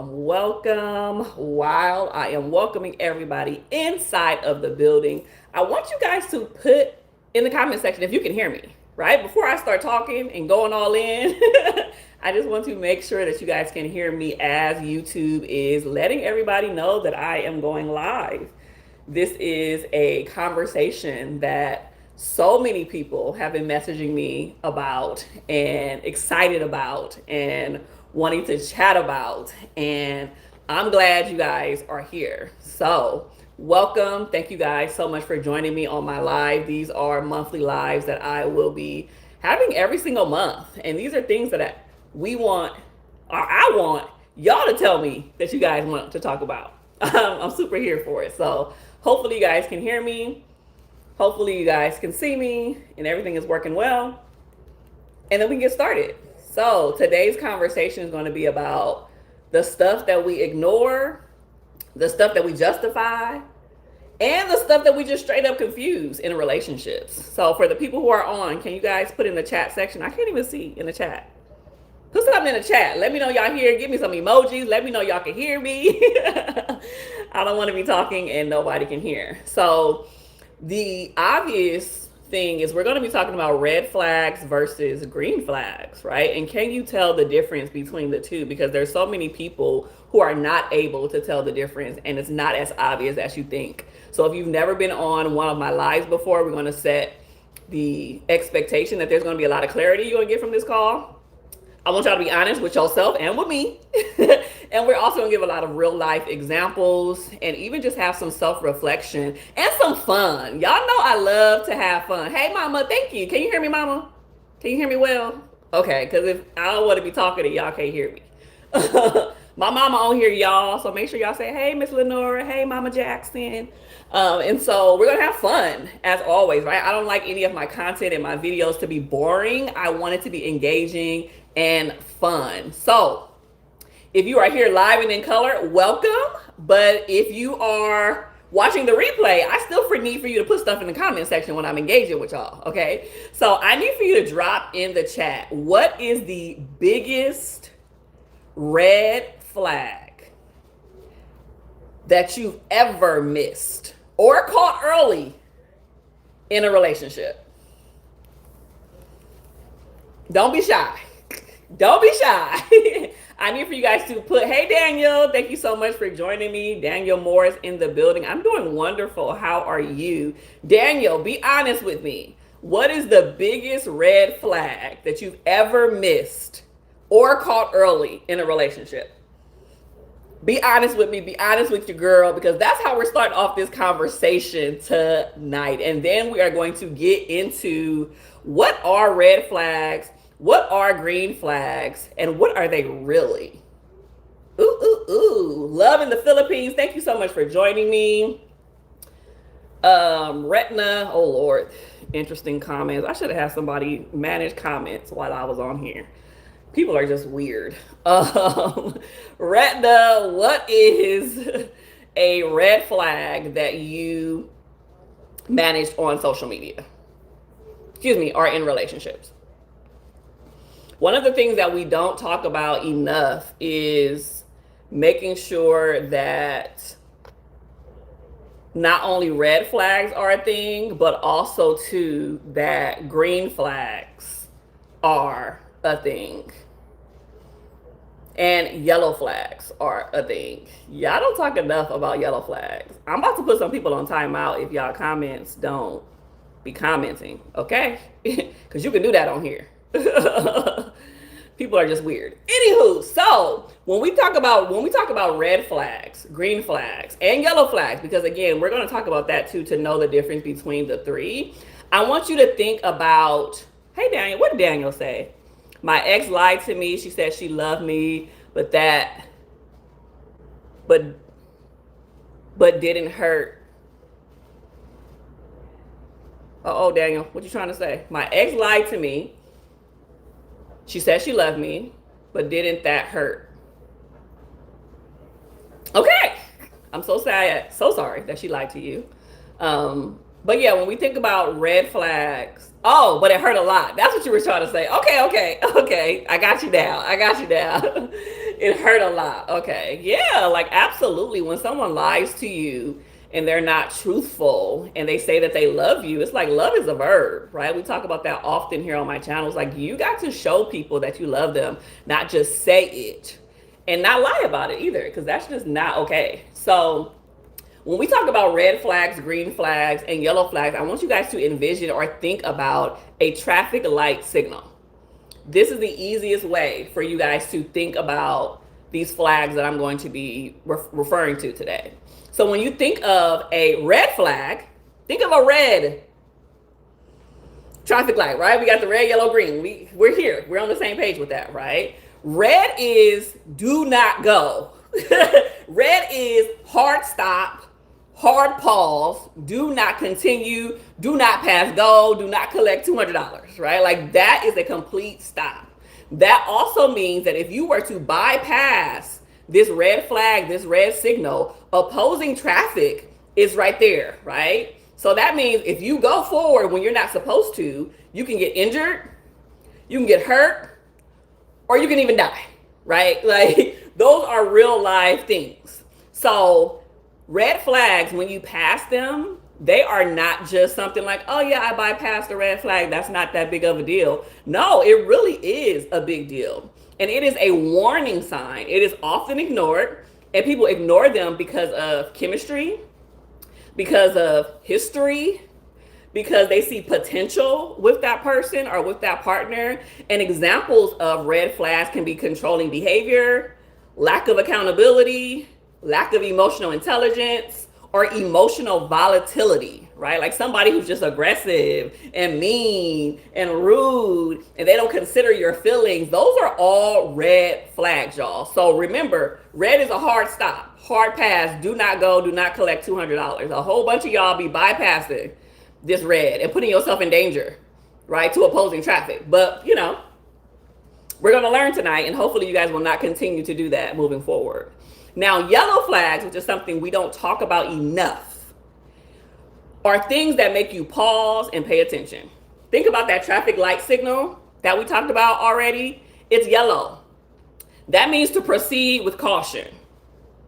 Welcome. While I am welcoming everybody inside of the building, I want you guys to put in the comment section if you can hear me, right? Before I start talking and going all in, I just want to make sure that you guys can hear me as YouTube is letting everybody know that I am going live. This is a conversation that so many people have been messaging me about and excited about and wanting to chat about. And I'm glad you guys are here. So, welcome. Thank you guys so much for joining me on my live. These are monthly lives that I will be having every single month. And these are things that we want, or I want y'all to tell me that you guys want to talk about. I'm super here for it. So, hopefully, you guys can hear me. Hopefully, you guys can see me and everything is working well. And then we can get started. So, today's conversation is going to be about the stuff that we ignore, the stuff that we justify, and the stuff that we just straight up confuse in relationships. So, for the people who are on, can you guys put in the chat section? I can't even see in the chat. Put something in the chat. Let me know y'all here. Give me some emojis. Let me know y'all can hear me. I don't want to be talking and nobody can hear. So, the obvious thing is we're going to be talking about red flags versus green flags, right? And can you tell the difference between the two? Because there's so many people who are not able to tell the difference, and it's not as obvious as you think. So if you've never been on one of my lives before, we're going to set the expectation that there's going to be a lot of clarity you're going to get from this call. I want y'all to be honest with yourself and with me. And we're also going to give a lot of real life examples and even just have some self-reflection and some fun. Y'all know I love to have fun. Hey, mama, thank you. Can you hear me, mama? Can you hear me well? Okay, because if I don't want to be talking and y'all can't hear me. My mama on here, y'all. So make sure y'all say, hey, Miss Lenora. Hey, Mama Jackson. And so we're going to have fun, as always, right? I don't like any of my content and my videos to be boring. I want it to be engaging and fun. So if you are here live and in color, welcome. But if you are watching the replay, I still need for you to put stuff in the comment section when I'm engaging with y'all, okay? So I need for you to drop in the chat, what is the biggest red flag that you've ever missed or caught early in a relationship? Don't be shy. Don't be shy. I need for you guys to put, hey, Daniel, thank you so much for joining me. Daniel Morris in the building. I'm doing wonderful. How are you? Daniel, be honest with me. What is the biggest red flag that you've ever missed or caught early in a relationship? Be honest with me. Be honest with your girl, because that's how we're starting off this conversation tonight. And then we are going to get into what are red flags, what are green flags, and what are they really? Ooh. Love in the Philippines. Thank you so much for joining me. Retina. Oh, Lord. Interesting comments. I should have had somebody manage comments while I was on here. People are just weird. Retina, what is a red flag that you managed on social media? Excuse me, or in relationships? One of the things that we don't talk about enough is making sure that not only red flags are a thing, but also too that green flags are a thing. And yellow flags are a thing. Y'all don't talk enough about yellow flags. I'm about to put some people on timeout if y'all comments don't be commenting, okay? Because you can do that on here. People are just weird. Anywho, so when we talk about red flags, green flags, and yellow flags, because again, we're going to talk about that too to know the difference between the three. I want you to think about, hey Daniel, what did Daniel say? My ex lied to me. She said she loved me, but didn't hurt. Oh, Daniel, what you trying to say? My ex lied to me. She said she loved me, but didn't that hurt? Okay. I'm so sad. So sorry that she lied to you. But yeah, when we think about red flags, oh, but it hurt a lot. That's what you were trying to say. Okay. I got you down. It hurt a lot. Okay. Yeah, like absolutely. When someone lies to you and they're not truthful and they say that they love you, it's like love is a verb, right? We talk about that often here on my channel. It's like you got to show people that you love them, not just say it and not lie about it either, because that's just not okay. So, when we talk about red flags, green flags, and yellow flags, I want you guys to envision or think about a traffic light signal. This is the easiest way for you guys to think about these flags that I'm going to be referring to today. So when you think of a red flag, think of a red traffic light, right? We got the red, yellow, green. We're here. We're on the same page with that, right? Red is do not go. Red is hard stop, hard pause, do not continue, do not pass go, do not collect $200, right? Like that is a complete stop. That also means that if you were to bypass this red flag, this red signal, opposing traffic is right there, right? So that means if you go forward when you're not supposed to, you can get injured, you can get hurt, or you can even die, right? Like those are real life things. So red flags, when you pass them, they are not just something like, oh yeah, I bypassed the red flag. That's not that big of a deal. No, it really is a big deal. And it is a warning sign. It is often ignored, and people ignore them because of chemistry, because of history, because they see potential with that person or with that partner. And examples of red flags can be controlling behavior, lack of accountability, lack of emotional intelligence, or emotional volatility, right? Like somebody who's just aggressive and mean and rude and they don't consider your feelings. Those are all red flags, y'all. So remember, red is a hard stop, hard pass, do not go, do not collect $200. A whole bunch of y'all be bypassing this red and putting yourself in danger, right, to opposing traffic. But, you know, we're going to learn tonight, and hopefully you guys will not continue to do that moving forward. Now, yellow flags, which is something we don't talk about enough, are things that make you pause and pay attention. Think about that traffic light signal that we talked about already. It's yellow. That means to proceed with caution,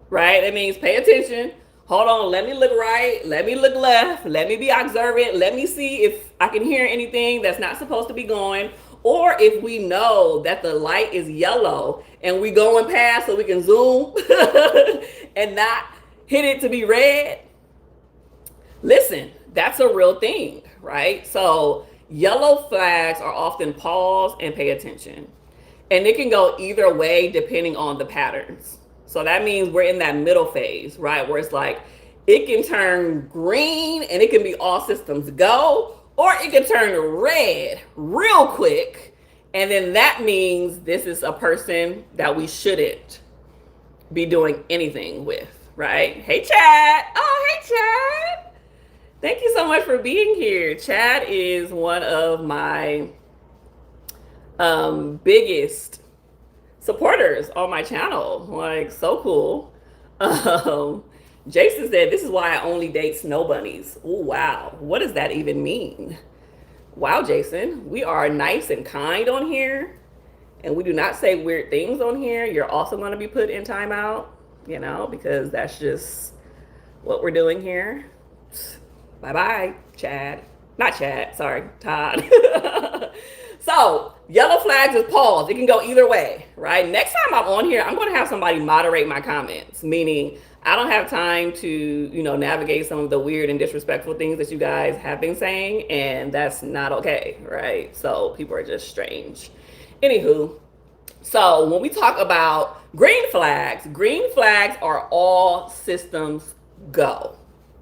right? That means pay attention. Hold on, let me look right, let me look left, let me be observant, let me see if I can hear anything that's not supposed to be going, or if we know that the light is yellow and we going past so we can zoom and not hit it to be red. Listen, that's a real thing, right? So yellow flags are often pause and pay attention. And it can go either way depending on the patterns. So that means we're in that middle phase, right? Where it's like, it can turn green and it can be all systems go, or it can turn red real quick. And then that means this is a person that we shouldn't be doing anything with, right? Hey, Chad. Oh, hey, Chad. Thank you so much for being here. Chad is one of my biggest supporters on my channel. Like, so cool. Jason said, this is why I only date snow bunnies. Oh, wow. What does that even mean? Wow, Jason, we are nice and kind on here, and we do not say weird things on here. You're also going to be put in timeout, you know, because that's just what we're doing here. Bye-bye, Chad. Not Chad, sorry, Todd. So, yellow flags is pause. It can go either way, right? Next time I'm on here, I'm going to have somebody moderate my comments, meaning I don't have time to, you know, navigate some of the weird and disrespectful things that you guys have been saying, and that's not okay, right? So, people are just strange. Anywho, so when we talk about green flags are all systems go,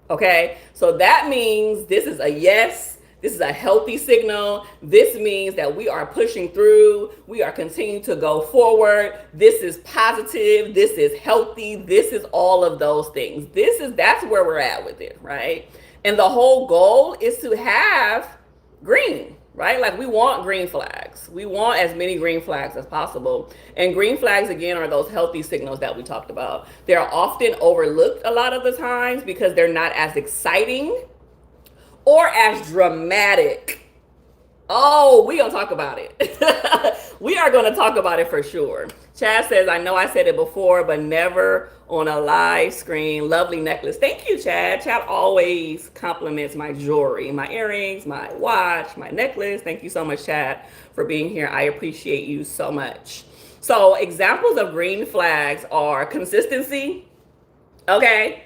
okay? So that means this is a yes. This is a healthy signal. This means that we are pushing through. We are continuing to go forward. This is positive. This is healthy. This is all of those things. That's where we're at with it, right? And the whole goal is to have green, right? Like we want green flags. We want as many green flags as possible. And green flags, again, are those healthy signals that we talked about. They're often overlooked a lot of the times because they're not as exciting or as dramatic. Oh, we gonna talk about it. We are going to talk about it for sure. Chad says, I know I said it before, but never on a live screen. Lovely necklace. Thank you, Chad. Chad always compliments my jewelry, my earrings, my watch, my necklace. Thank you so much, Chad, for being here. I appreciate you so much. So examples of green flags are consistency. Okay.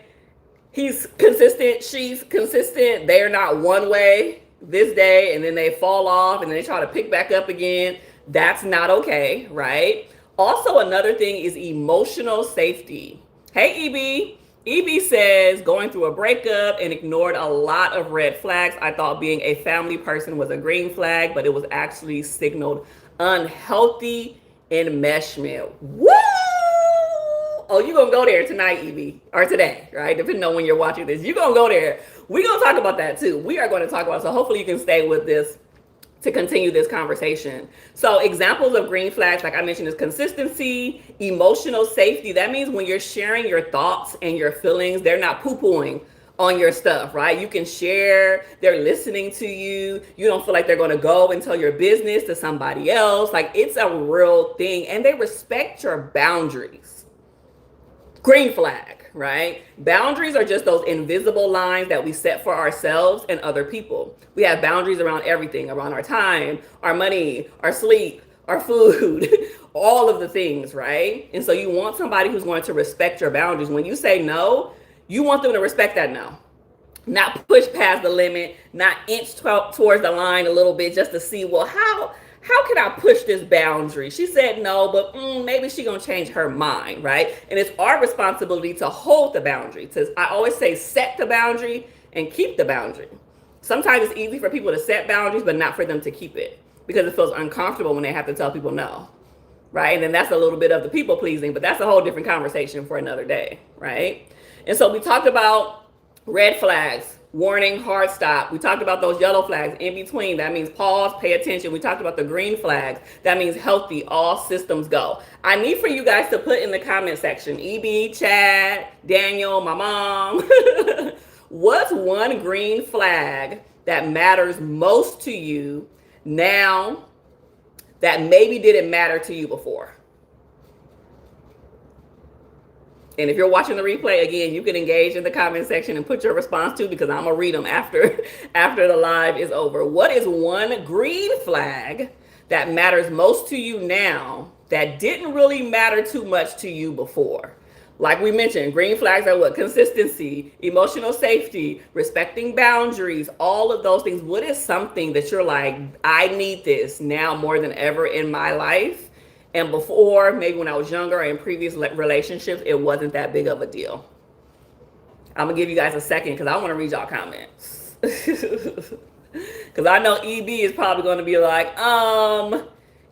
He's consistent. She's consistent. They are not one way this day and then they fall off and then they try to pick back up again. That's not okay, right? Also, another thing is emotional safety. Hey, EB. EB says going through a breakup and ignored a lot of red flags. I thought being a family person was a green flag, but it was actually signaled unhealthy enmeshment. Woo! Oh, you're going to go there tonight, Evie, or today, right? Depending on when you're watching this. You're going to go there. We're going to talk about that too. We are going to talk about it. So hopefully you can stay with this to continue this conversation. So examples of green flags, like I mentioned, is consistency, emotional safety. That means when you're sharing your thoughts and your feelings, they're not poo-pooing on your stuff, right? You can share, they're listening to you. You don't feel like they're going to go and tell your business to somebody else. Like it's a real thing. And they respect your boundaries. Green flag, right? Boundaries are just those invisible lines that we set for ourselves and other people. We have boundaries around everything, around our time, our money, our sleep, our food, all of the things, right? And so you want somebody who's going to respect your boundaries. When you say no, you want them to respect that no. Not push past the limit, not inch towards the line a little bit just to see, well, how can I push this boundary? She said no, but maybe she's going to change her mind, right? And it's our responsibility to hold the boundary. I always say set the boundary and keep the boundary. Sometimes it's easy for people to set boundaries, but not for them to keep it because it feels uncomfortable when they have to tell people no, right? And then that's a little bit of the people pleasing, but that's a whole different conversation for another day, right? And so we talked about red flags. Warning, hard stop. We talked about those yellow flags in between. That means pause, pay attention. We talked about the green flags. That means healthy, all systems go. I need for you guys to put in the comment section, EB, Chad, Daniel, my mom. What's one green flag that matters most to you now that maybe didn't matter to you before? And if you're watching the replay, again, you can engage in the comment section and put your response too, because I'm going to read them after the live is over. What is one green flag that matters most to you now that didn't really matter too much to you before? Like we mentioned, green flags are what? Consistency, emotional safety, respecting boundaries, all of those things. What is something that you're like, I need this now more than ever in my life? And before, maybe when I was younger or in previous relationships, it wasn't that big of a deal. I'm going to give you guys a second because I want to read y'all comments. Because I know EB is probably going to be like,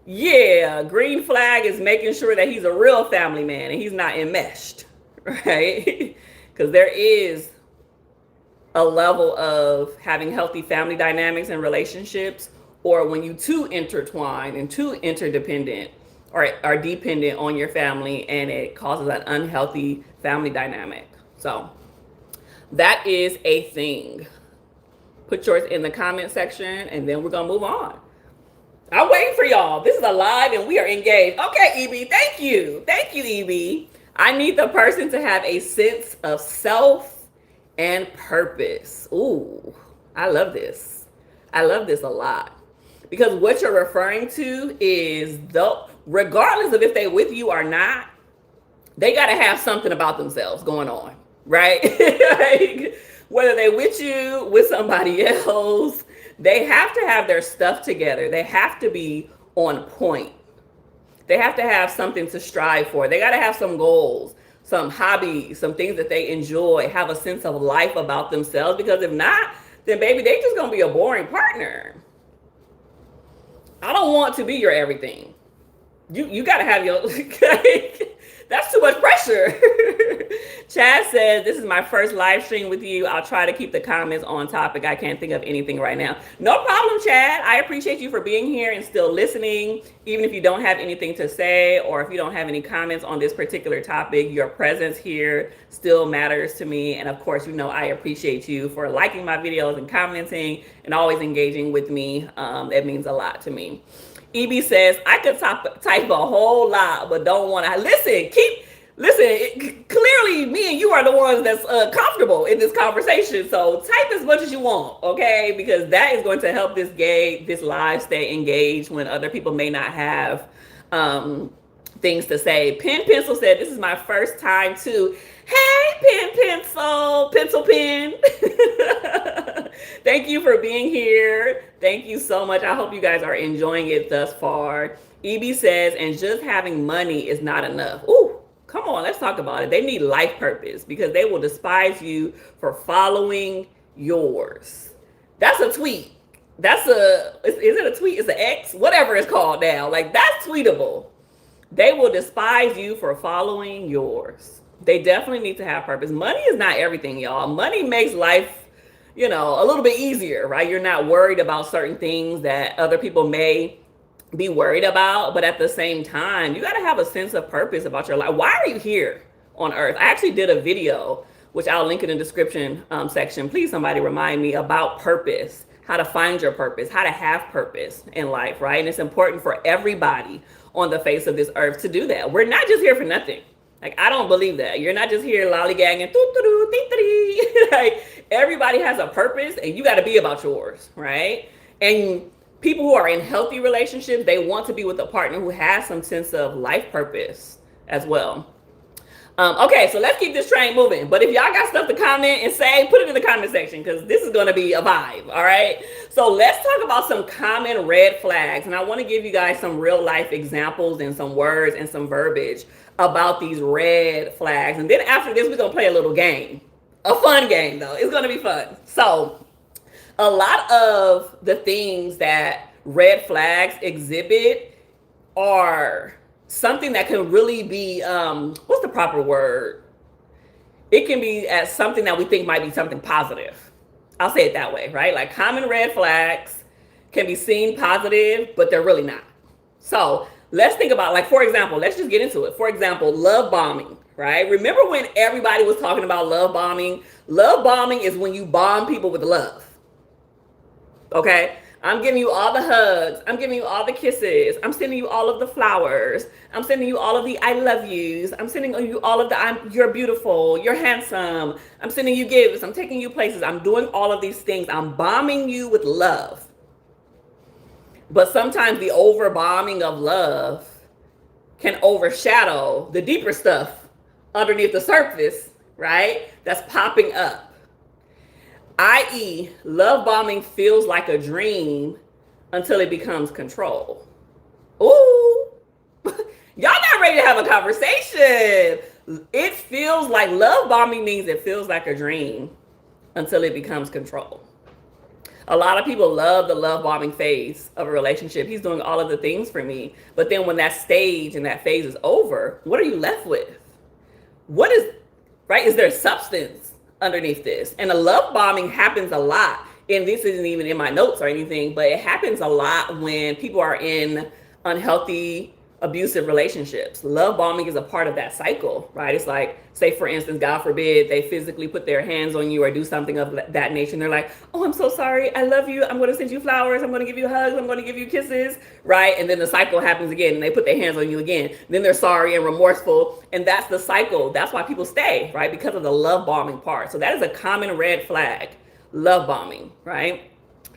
yeah, green flag is making sure that he's a real family man and he's not enmeshed, right? Because there is a level of having healthy family dynamics and relationships, or when you too intertwine and too interdependent, or are dependent on your family, and it causes an unhealthy family dynamic. So that is a thing. Put yours in the comment section, and then we're gonna move on. I'm waiting for y'all. This is a live, and we are engaged. Okay, EB, thank you, EB. I need the person to have a sense of self and purpose. Ooh, I love this. I love this a lot. Because what you're referring to is, regardless of if they with you or not, they got to have something about themselves going on, right? Like, whether they with you, with somebody else, they have to have their stuff together. They have to be on point. They have to have something to strive for. They got to have some goals, some hobbies, some things that they enjoy, have a sense of life about themselves. Because if not, then baby, they just going to be a boring partner. I don't want to be your everything. You got to have your, that's too much pressure. Chad says, this is my first live stream with you. I'll try to keep the comments on topic. I can't think of anything right now. No problem, Chad. I appreciate you for being here and still listening. Even if you don't have anything to say, or if you don't have any comments on this particular topic, your presence here still matters to me. And of course, I appreciate you for liking my videos and commenting and always engaging with me. It means a lot to me. EB says, I could type a whole lot, but don't want to. Listen, clearly me and you are the ones that's comfortable in this conversation. So type as much as you want, okay? Because that is going to help this live stay engaged when other people may not have things to say. Pen Pencil said, this is my first time too. Hey, Pencil Pen. Thank you for being here. Thank you so much. I hope you guys are enjoying it thus far. EB says, and just having money is not enough. Ooh, come on, let's talk about it. They need life purpose because they will despise you for following yours. That's a tweet. Is it a tweet? It's an X? Whatever it's called now. Like, that's tweetable. They will despise you for following yours. They definitely need to have purpose. Money is not everything, y'all. Money makes life, a little bit easier, right? You're not worried about certain things that other people may be worried about. But at the same time, you got to have a sense of purpose about your life. Why are you here on earth? I actually did a video, which I'll link in the description section. Please, somebody remind me about purpose, how to find your purpose, how to have purpose in life, right? And it's important for everybody on the face of this earth to do that. We're not just here for nothing. Like, I don't believe that. You're not just here lollygagging. Like, everybody has a purpose and you got to be about yours, right? And people who are in healthy relationships, they want to be with a partner who has some sense of life purpose as well. Okay, so let's keep this train moving. But if y'all got stuff to comment and say, put it in the comment section because this is going to be a vibe, all right? So let's talk about some common red flags. And I want to give you guys some real life examples and some words and some verbiage about these red flags. And then after this, we're going to play a little game. A fun game, though. It's going to be fun. So a lot of the things that red flags exhibit are something that can really be, what's the proper word? It can be as something that we think might be something positive. I'll say it that way, right? Like, common red flags can be seen positive, but they're really not. So let's think about, like, for example, let's just get into it. For example, love bombing, right? Remember when everybody was talking about love bombing? Love bombing is when you bomb people with love. Okay? I'm giving you all the hugs. I'm giving you all the kisses. I'm sending you all of the flowers. I'm sending you all of the I love yous. I'm sending you all of the you're beautiful. You're handsome. I'm sending you gifts. I'm taking you places. I'm doing all of these things. I'm bombing you with love. But sometimes the over bombing of love can overshadow the deeper stuff underneath the surface, right? That's popping up. I.e., love bombing feels like a dream until it becomes control. Ooh, y'all not ready to have a conversation. It feels like love bombing means it feels like a dream until it becomes control. A lot of people love the love bombing phase of a relationship. He's doing all of the things for me. But then when that stage and that phase is over, what are you left with? What is, right? Is there substance underneath this? And the love bombing happens a lot. And this isn't even in my notes or anything, but it happens a lot when people are in unhealthy, abusive relationships. Love bombing is a part of that cycle, right? It's like, say for instance, God forbid, they physically put their hands on you or do something of that nature. And they're like, oh, I'm so sorry. I love you. I'm going to send you flowers. I'm going to give you hugs. I'm going to give you kisses, right? And then the cycle happens again and they put their hands on you again. Then they're sorry and remorseful. And that's the cycle. That's why people stay, right? Because of the love bombing part. So that is a common red flag, love bombing, right?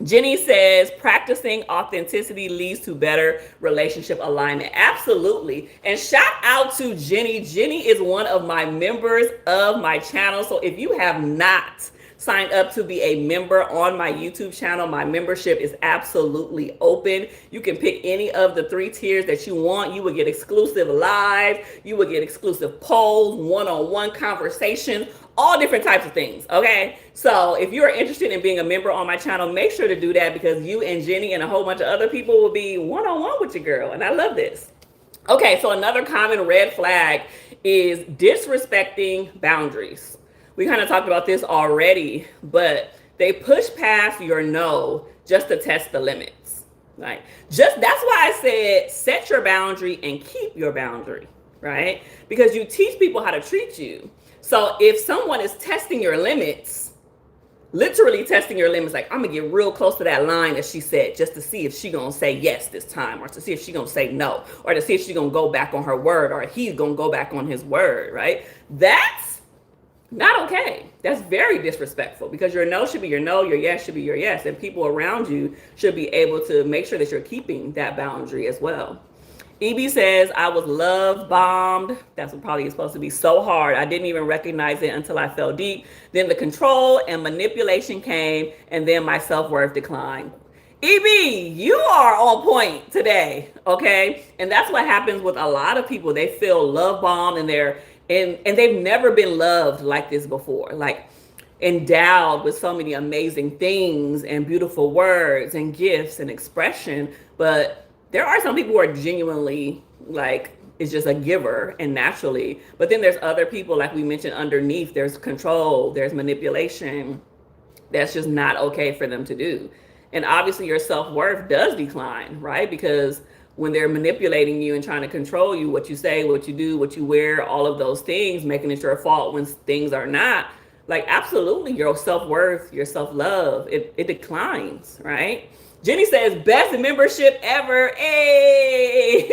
Jenny says, practicing authenticity leads to better relationship alignment. Absolutely. And shout out to Jenny. Jenny is one of my members of my channel. So if you have not signed up to be a member on my YouTube channel, my membership is absolutely open. You can pick any of the 3 tiers that you want. You will get exclusive live. You will get exclusive polls, one-on-one conversations, all different types of things, okay? So if you are interested in being a member on my channel, make sure to do that because you and Jenny and a whole bunch of other people will be one-on-one with your girl, and I love this. Okay, so another common red flag is disrespecting boundaries. We kind of talked about this already, but they push past your no just to test the limits, right? That's why I said set your boundary and keep your boundary, right? Because you teach people how to treat you. So if someone is testing your limits, literally testing your limits. Like, I'm gonna get real close to that line that she said, just to see if she gonna say yes this time, or to see if she gonna say no, or to see if she gonna go back on her word, or he's gonna go back on his word, right? That's not okay. That's very disrespectful, because your no should be your no, your yes should be your yes, and people around you should be able to make sure that you're keeping that boundary as well. EB says, I was love bombed. That's what probably is supposed to be so hard. I didn't even recognize it until I fell deep. Then the control and manipulation came, and then my self-worth declined. EB, you are on point today, okay? And that's what happens with a lot of people. They feel love bombed, and they've never been loved like this before. Like, endowed with so many amazing things and beautiful words and gifts and expression, but there are some people who are genuinely like, it's just a giver and naturally. But then there's other people, like we mentioned underneath, there's control, there's manipulation. That's just not okay for them to do. And obviously your self-worth does decline, right? Because when they're manipulating you and trying to control you, what you say, what you do, what you wear, all of those things, making it your fault when things are not, like, absolutely your self-worth, your self-love, it declines, right? Jenny says, best membership ever. Hey,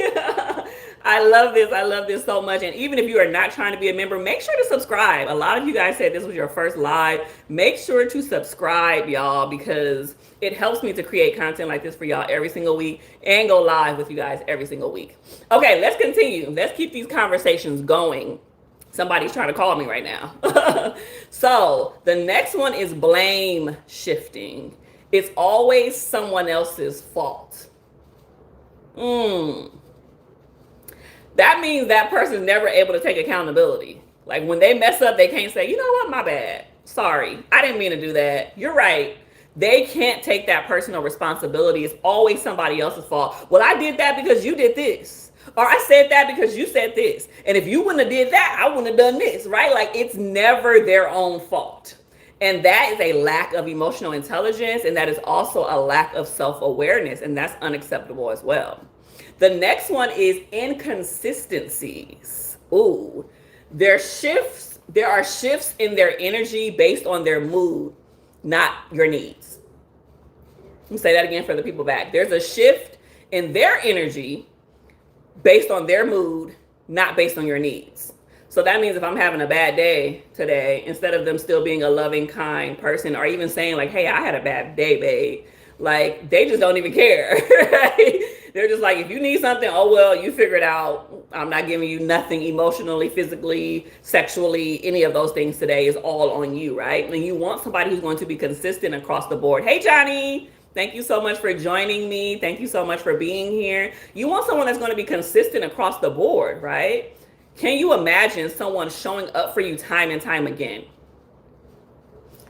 I love this. I love this so much. And even if you are not trying to be a member, make sure to subscribe. A lot of you guys said this was your first live. Make sure to subscribe, y'all, because it helps me to create content like this for y'all every single week and go live with you guys every single week. Okay, let's continue. Let's keep these conversations going. Somebody's trying to call me right now. So the next one is blame shifting. It's always someone else's fault. That means that person's never able to take accountability. Like, when they mess up, they can't say, you know what, my bad. Sorry, I didn't mean to do that. You're right. They can't take that personal responsibility. It's always somebody else's fault. Well, I did that because you did this. Or I said that because you said this. And if you wouldn't have did that, I wouldn't have done this, right? Like, it's never their own fault. And that is a lack of emotional intelligence, and that is also a lack of self-awareness, and that's unacceptable as well. The next one is inconsistencies. Ooh, there are shifts in their energy based on their mood, not your needs. Let me say that again for the people back. There's a shift in their energy based on their mood, not based on your needs. So that means if I'm having a bad day today, instead of them still being a loving, kind person, or even saying like, hey, I had a bad day, babe, like, they just don't even care, right? They're just like, if you need something, oh, well, you figure it out. I'm not giving you nothing emotionally, physically, sexually, any of those things today. Is all on you, right? And you want somebody who's going to be consistent across the board. Hey, Johnny, thank you so much for joining me. Thank you so much for being here. You want someone that's going to be consistent across the board, right? Can you imagine someone showing up for you time and time again?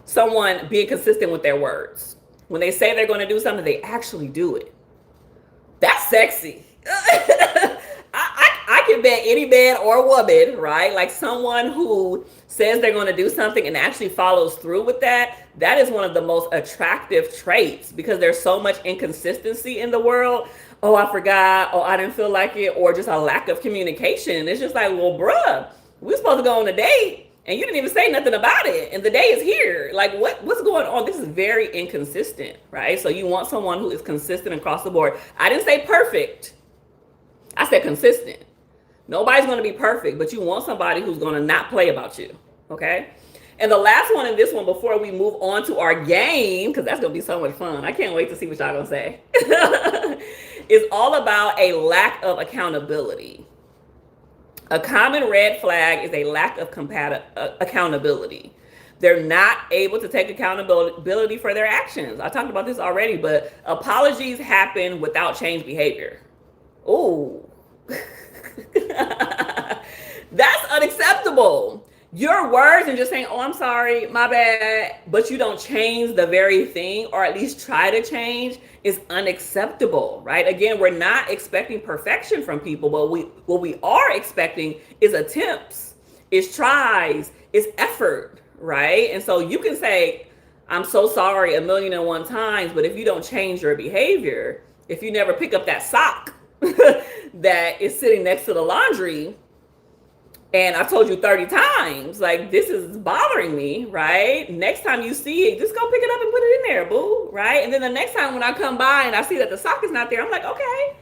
Someone being consistent with their words. When they say they're going to do something, they actually do it. That's sexy. I can bet any man or woman, right? Like, someone who says they're going to do something and actually follows through with that. That is one of the most attractive traits, because there's so much inconsistency in the world. Oh, I forgot. Oh, I didn't feel like it. Or just a lack of communication. It's just like, well, bruh, we're supposed to go on a date and you didn't even say nothing about it. And the day is here. Like, what's going on? This is very inconsistent, right? So you want someone who is consistent across the board. I didn't say perfect. I said consistent. Nobody's going to be perfect, but you want somebody who's going to not play about you, okay? And the last one in this one, before we move on to our game, because that's going to be so much fun. I can't wait to see what y'all going to say. Is all about a lack of accountability. A common red flag is a lack of accountability. They're not able to take accountability for their actions. I talked about this already, but apologies happen without change behavior. Ooh. That's unacceptable. Your words and just saying, oh, I'm sorry, my bad, but you don't change the very thing, or at least try to change, is unacceptable, right? Again, we're not expecting perfection from people, but what we are expecting is attempts, is tries, is effort, right? And so you can say, I'm so sorry 1,000,001 times, but if you don't change your behavior, if you never pick up that sock that is sitting next to the laundry, And I told you 30 times, like, this is bothering me, right? Next time you see it, just go pick it up and put it in there, boo, right? And then the next time when I come by and I see that the sock is not there, I'm like, okay,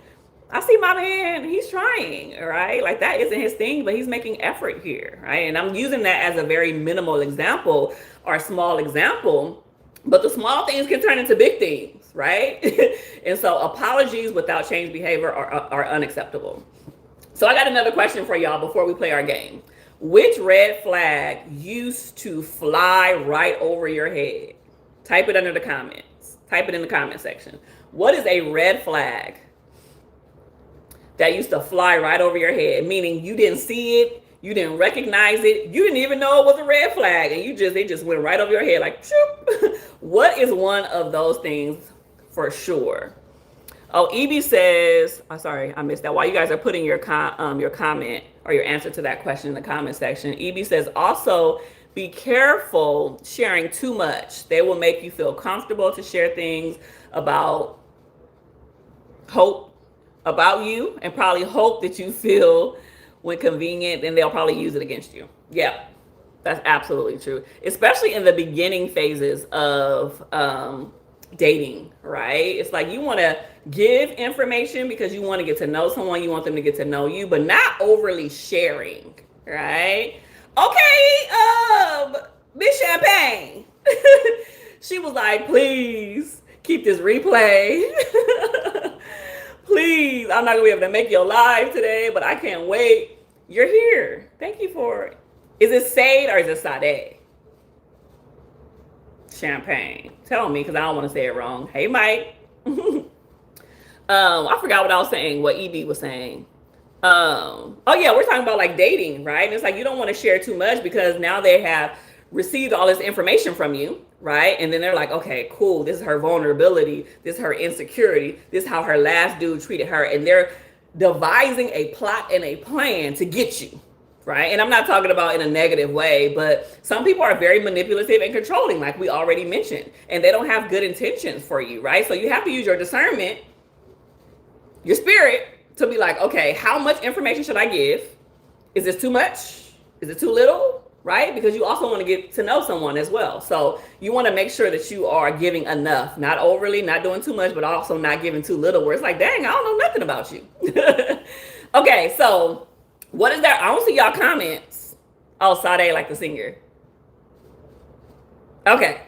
I see my man, he's trying, right? Like, that isn't his thing, but he's making effort here, right? And I'm using that as a very minimal example or small example, but the small things can turn into big things, right? And so apologies without change behavior are unacceptable. So I got another question for y'all before we play our game. Which red flag used to fly right over your head? Type it under the comments. Type it in the comment section. What is a red flag that used to fly right over your head? Meaning you didn't see it, you didn't recognize it, you didn't even know it was a red flag, and it just went right over your head like, shoop. What is one of those things for sure? Oh, EB says, I'm sorry, I missed that. While you guys are putting your comment or your answer to that question in the comment section, EB says also be careful sharing too much. They will make you feel comfortable to share things about you and probably hope that you feel when convenient, and they'll probably use it against you. Yeah, that's absolutely true. Especially in the beginning phases of dating, right? It's like you want to give information because you want to get to know someone, you want them to get to know you, but not overly sharing, right? Okay, Miss Champagne. She was like, please keep this replay. Please, I'm not gonna be able to make you live today, but I can't wait. You're here. Thank you for it. Is it Sade or is it Sade? Champagne. Tell me, because I don't want to say it wrong. Hey, Mike. I forgot what I was saying, what EB was saying. Oh yeah, we're talking about like dating, right? And it's like you don't want to share too much because now they have received all this information from you, right? And then they're like, okay, cool, this is her vulnerability, this is her insecurity, this is how her last dude treated her, and they're devising a plot and a plan to get you, right? And I'm not talking about in a negative way, but some people are very manipulative and controlling, like we already mentioned, and they don't have good intentions for you, right? So you have to use your discernment, your spirit, to be like, okay, how much information should I give? Is this too much? Is it too little? Right? Because you also want to get to know someone as well. So you want to make sure that you are giving enough, not overly, not doing too much, but also not giving too little where it's like, dang, I don't know nothing about you. Okay, so what is that? I don't see y'all comments. Oh, Sade like the singer. Okay.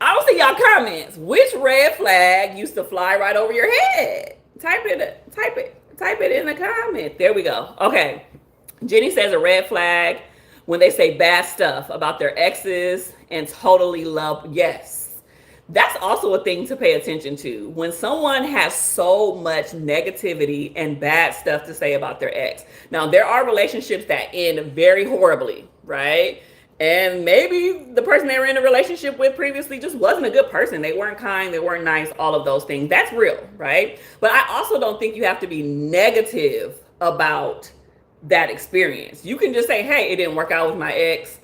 I don't see y'all comments. Which red flag used to fly right over your head? Type it in the comment. There we go. Okay. Jenny says a red flag when they say bad stuff about their exes and totally love. Yes. That's also a thing to pay attention to. When someone has so much negativity and bad stuff to say about their ex. Now, there are relationships that end very horribly, right? And maybe the person they were in a relationship with previously just wasn't a good person. They weren't kind, they weren't nice, all of those things. That's real, right? But I also don't think you have to be negative about that experience. You can just say, hey, it didn't work out with my ex.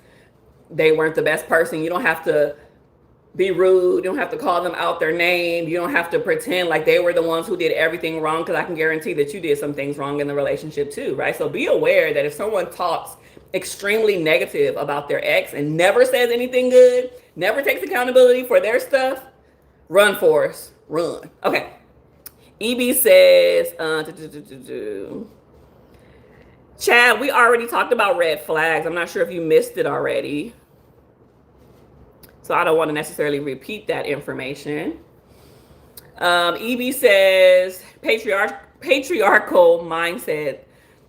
They weren't the best person. You don't have to be rude. You don't have to call them out their name. You don't have to pretend like they were the ones who did everything wrong, because I can guarantee that you did some things wrong in the relationship too, right? So be aware that if someone talks extremely negative about their ex and never says anything good, never takes accountability for their stuff, run, Forrest, run. Okay. EB says, Chad, we already talked about red flags. I'm not sure if you missed it already, so I don't want to necessarily repeat that information. EB says patriarchal mindset,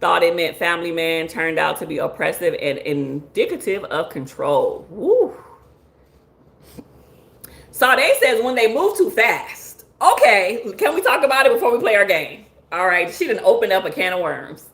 thought it meant family man, turned out to be oppressive and indicative of control. Woo. Sade says when they move too fast. Okay, can we talk about it before we play our game? All right, she didn't open up a can of worms.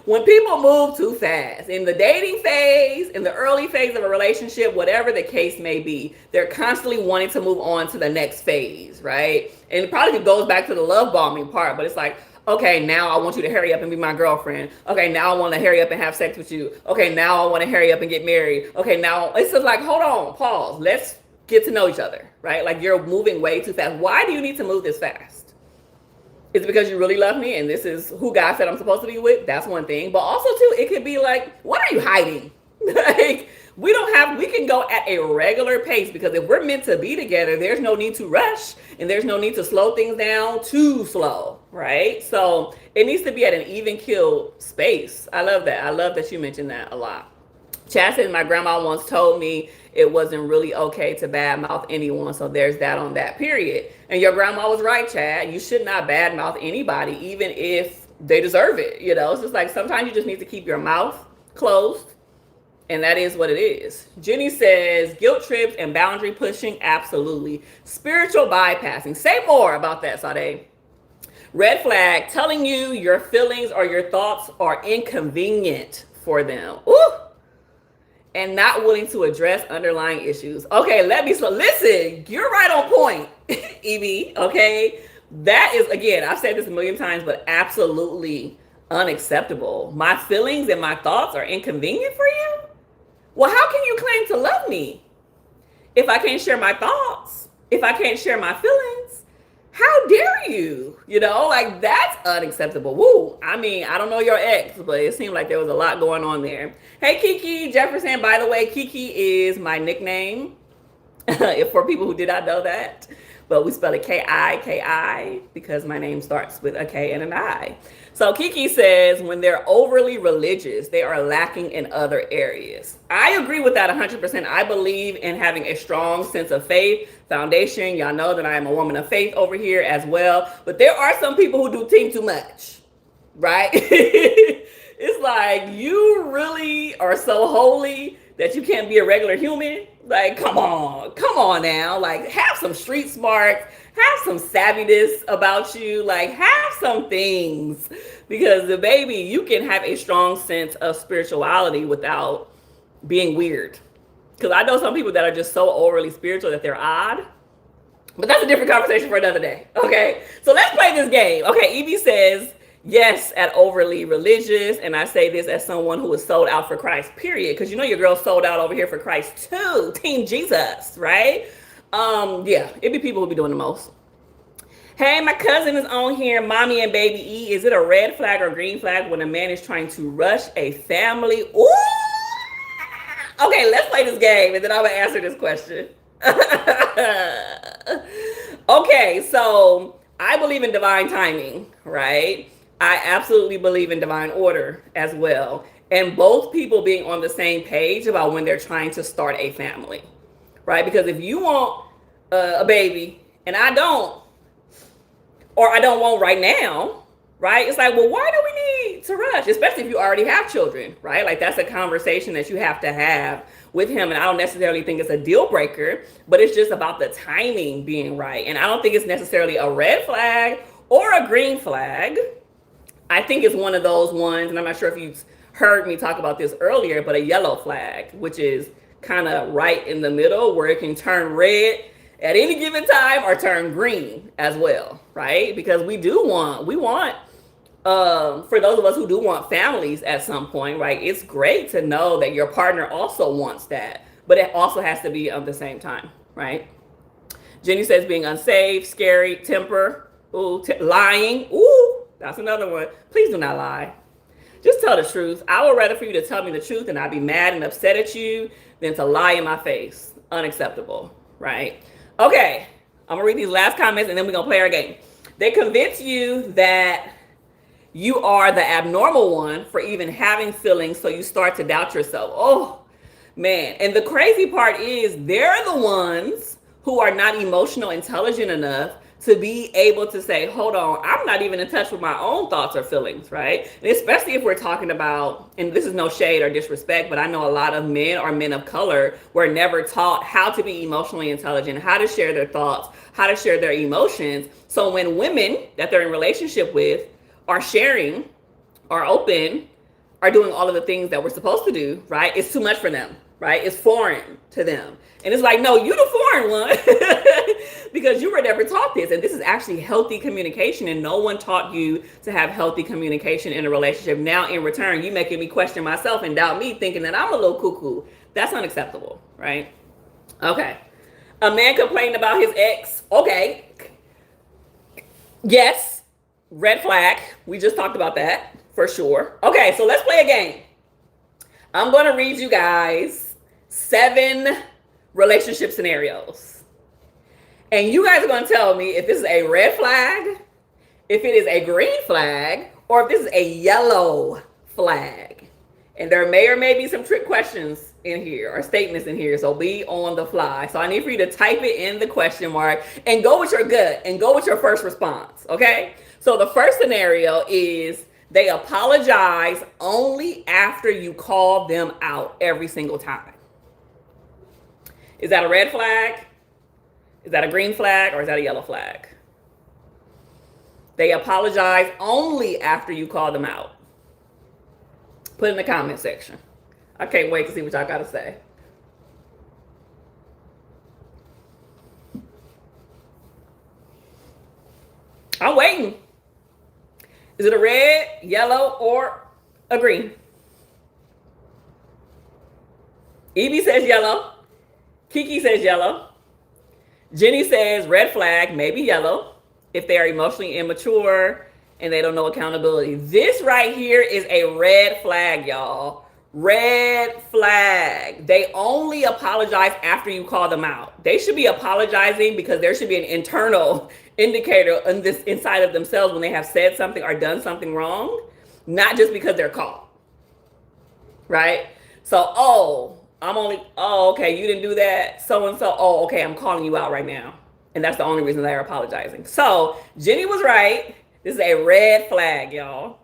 When people move too fast, in the dating phase, in the early phase of a relationship, whatever the case may be, they're constantly wanting to move on to the next phase, right? And it probably goes back to the love bombing part, but it's like, okay, now I want you to hurry up and be my girlfriend. Okay, now I want to hurry up and have sex with you. Okay, now I want to hurry up and get married. Okay, now it's just like, hold on, pause. Let's get to know each other, right? Like you're moving way too fast. Why do you need to move this fast? Is it because you really love me and this is who God said I'm supposed to be with? That's one thing. But also too, it could be like, what are you hiding? Like, we can go at a regular pace, because if we're meant to be together, there's no need to rush and there's no need to slow things down too slow, right? So it needs to be at an even keel space. I love that. I love that you mentioned that a lot. Chad says, my grandma once told me it wasn't really okay to badmouth anyone. So there's that on that, period. And your grandma was right, Chad. You should not badmouth anybody, even if they deserve it. You know, it's just like sometimes you just need to keep your mouth closed. And that is what it is. Jenny says, guilt trips and boundary pushing, absolutely. Spiritual bypassing. Say more about that, Sade. Red flag, telling you your feelings or your thoughts are inconvenient for them. Ooh. And not willing to address underlying issues. Okay, listen, you're right on point, Evie, okay? That is, again, I've said this a million times, but absolutely unacceptable. My feelings and my thoughts are inconvenient for you? Well, how can you claim to love me if I can't share my thoughts? If I can't share my feelings? How dare you? You know, like, that's unacceptable. Woo. I mean, I don't know your ex, but it seemed like there was a lot going on there. Hey, Kiki Jefferson, by the way, Kiki is my nickname for people who did not know that. But we spell it K-I-K-I because my name starts with a K and an I. So Kiki says, when they're overly religious, they are lacking in other areas. I agree with that 100%. I believe in having a strong sense of faith, foundation. Y'all know that I am a woman of faith over here as well. But there are some people who do think too much, right? It's like, you really are so holy that you can't be a regular human. Like, come on now. Like, have some street smarts, have some savviness about you, like, have some things, because the baby, you can have a strong sense of spirituality without being weird. Because I know some people that are just so overly spiritual that they're odd. But that's a different conversation for another day. Okay, so let's play this game. Okay, Evie says, yes, at overly religious. And I say this as someone who is sold out for Christ, period. Because you know your girl's sold out over here for Christ too. Team Jesus, right? Yeah, it'd be people who be doing the most. Hey, my cousin is on here, Mommy and Baby E. Is it a red flag or green flag when a man is trying to rush a family? Ooh! Okay, let's play this game and then I'm gonna answer this question. Okay, so I believe in divine timing, right? I absolutely believe in divine order as well. And both people being on the same page about when they're trying to start a family, right? Because if you want a baby and I don't, or I don't want right now, right? It's like, well, why do we need to rush? Especially if you already have children, right? Like, that's a conversation that you have to have with him. And I don't necessarily think it's a deal breaker, but it's just about the timing being right. And I don't think it's necessarily a red flag or a green flag. I think it's one of those ones, and I'm not sure if you've heard me talk about this earlier, but a yellow flag, which is kind of right in the middle, where it can turn red at any given time or turn green as well, right? Because we want, for those of us who do want families at some point, right? It's great to know that your partner also wants that, but it also has to be at the same time, right? Jenny says being unsafe, scary, temper, lying, that's another one. Please do not lie. Just tell the truth. I would rather for you to tell me the truth and I'd be mad and upset at you than to lie in my face. Unacceptable, right? Okay, I'm gonna read these last comments and then we're gonna play our game. They convince you that you are the abnormal one for even having feelings, so you start to doubt yourself. Oh, man. And the crazy part is they're the ones who are not emotional intelligent enough to be able to say, hold on, I'm not even in touch with my own thoughts or feelings, right? And especially if we're talking about, and this is no shade or disrespect, but I know a lot of men or men of color were never taught how to be emotionally intelligent, how to share their thoughts, how to share their emotions. So when women that they're in relationship with are sharing, are open, are doing all of the things that we're supposed to do, right? It's too much for them, right? It's foreign to them. And it's like, no, you the foreign one because you were never taught this. And this is actually healthy communication. And no one taught you to have healthy communication in a relationship. Now, in return, you making me question myself and doubt me, thinking that I'm a little cuckoo. That's unacceptable, right? Okay. A man complaining about his ex. Okay. Yes. red flag. We just talked about that for sure. Okay, so let's play a game. I'm going to read you guys 7 relationship scenarios. And you guys are going to tell me if this is a red flag, if it is a green flag, or if this is a yellow flag. And there may or may be some trick questions in here or statements in here, so be on the fly. So I need for you to type it in the question mark and go with your gut and go with your first response, okay? So the first scenario is they apologize only after you call them out every single time. Is that a red flag? Is that a green flag, or is that a yellow flag? They apologize only after you call them out. Put in the comment section. I can't wait to see what y'all got to say. I'm waiting. Is it a red, yellow, or a green? Evie says yellow. Kiki says yellow. Jenny says red flag, maybe yellow, if they are emotionally immature and they don't know accountability. This right here is a red flag, y'all. Red flag. They only apologize after you call them out. They should be apologizing because there should be an internal indicator in this inside of themselves when they have said something or done something wrong, not just because they're caught. Right? So, okay, you didn't do that. So and so, okay, I'm calling you out right now. And that's the only reason they're apologizing. So Jenny was right. This is a red flag, y'all.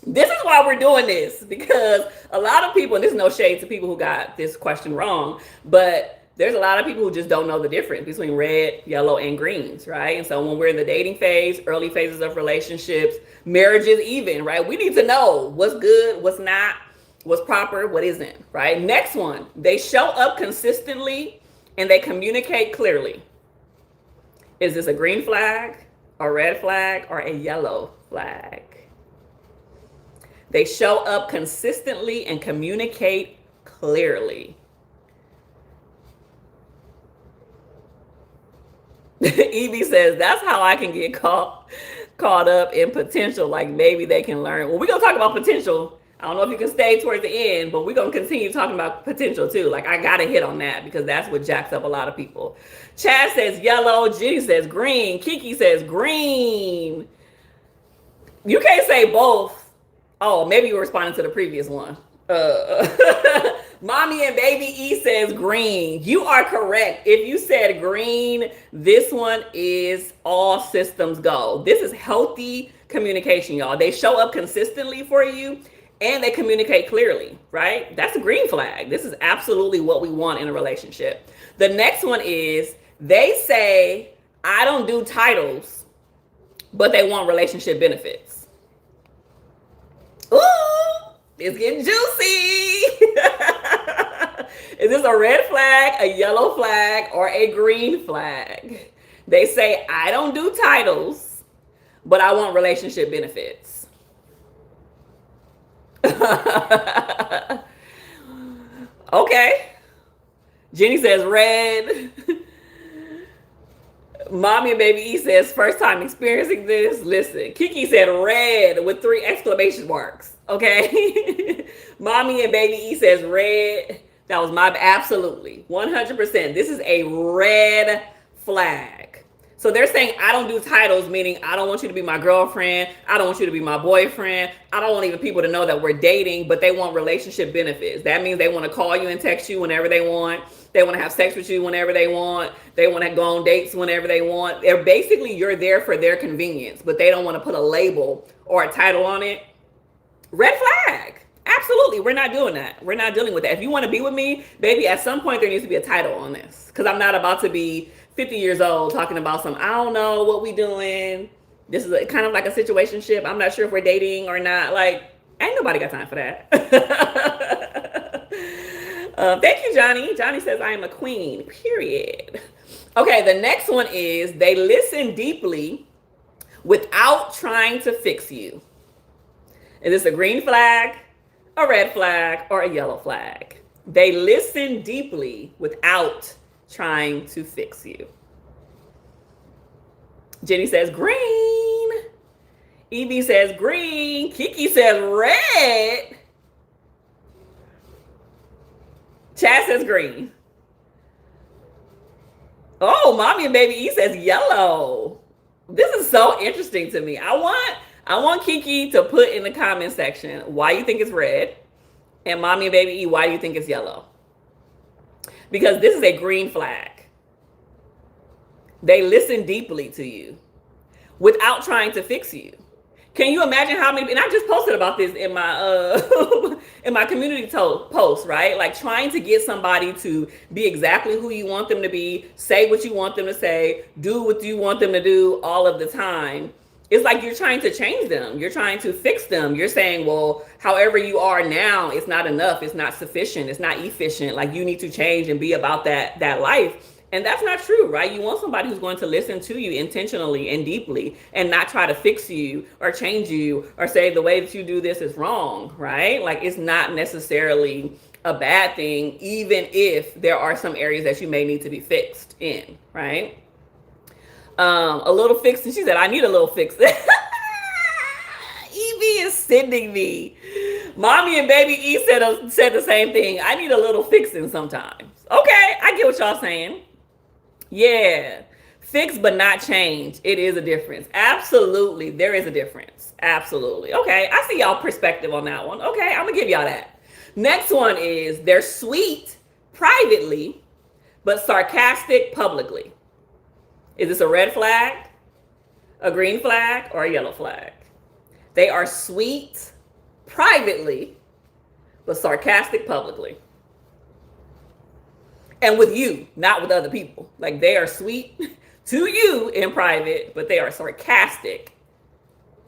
This is why we're doing this, because a lot of people, and there's no shade to people who got this question wrong, but there's a lot of people who just don't know the difference between red, yellow, and greens, right? And so when we're in the dating phase, early phases of relationships, marriages even, right? We need to know what's good, what's not, what's proper, what isn't, right? Next one, they show up consistently and they communicate clearly. Is this a green flag, a red flag, or a yellow flag? They show up consistently and communicate clearly. Evie says, that's how I can get caught up in potential. Like maybe they can learn. Well, we're going to talk about potential. I don't know if you can stay towards the end, but we're going to continue talking about potential too. Like I got to hit on that because that's what jacks up a lot of people. Chad says yellow. Jenny says green. Kiki says green. You can't say both. Oh, maybe you're responding to the previous one. Mommy and Baby E says green. You are correct. If you said green, this one is all systems go. This is healthy communication, y'all. They show up consistently for you and they communicate clearly, right? That's a green flag. This is absolutely what we want in a relationship. The next one is they say, I don't do titles, but they want relationship benefits. Ooh, it's getting juicy. Is this a red flag, a yellow flag, or a green flag? They say, I don't do titles, but I want relationship benefits. Okay. Jenny says red. Mommy and Baby E says first time experiencing this. Listen, Kiki said red with 3 exclamation marks. Okay. Mommy and Baby E says red. That was my absolutely 100%. This is a red flag. So they're saying I don't do titles, meaning I don't want you to be my girlfriend. I don't want you to be my boyfriend. I don't want even people to know that we're dating, but they want relationship benefits. That means they want to call you and text you whenever they want. They want to have sex with you whenever they want. They want to go on dates whenever they want. They're basically, you're there for their convenience, but they don't want to put a label or a title on it. Red flag. Absolutely. We're not doing that. We're not dealing with that. If you want to be with me, baby, at some point there needs to be a title on this, because I'm not about to be 50 years old talking about some, I don't know what we doing. This is kind of like a situationship. I'm not sure if we're dating or not. Like, ain't nobody got time for that. Thank you, Johnny. Johnny says, I am a queen, period. Okay, the next one is they listen deeply without trying to fix you. Is this a green flag, a red flag, or a yellow flag? They listen deeply without trying to fix you. Jenny says green. EB says green. Kiki says red. Chad says green. Oh, mommy and baby E says yellow. This is so interesting to me. I want Kiki to put in the comment section why you think it's red, and mommy and baby E, why do you think it's yellow? Because this is a green flag. They listen deeply to you without trying to fix you. Can you imagine how many, and I just posted about this in my in my community post, right? Like trying to get somebody to be exactly who you want them to be, say what you want them to say, do what you want them to do all of the time. It's like you're trying to change them. You're trying to fix them. You're saying, well, however you are now, it's not enough. It's not sufficient. It's not efficient. Like you need to change and be about that life. And that's not true, right? You want somebody who's going to listen to you intentionally and deeply and not try to fix you or change you or say the way that you do this is wrong, right? Like it's not necessarily a bad thing, even if there are some areas that you may need to be fixed in, right? A little fix, and she said, I need a little fix. EB is sending me. Mommy and baby E said the same thing. I need a little fixing sometimes. Okay, I get what y'all saying. Yeah, fix but not change. It is a difference. Absolutely, there is a difference. Absolutely. Okay, I see y'all perspective on that one. Okay, I'm gonna give y'all that. Next one is they're sweet privately, but sarcastic publicly. Is this a red flag, a green flag, or a yellow flag? They are sweet privately, but sarcastic publicly. And with you, not with other people. Like they are sweet to you in private, but they are sarcastic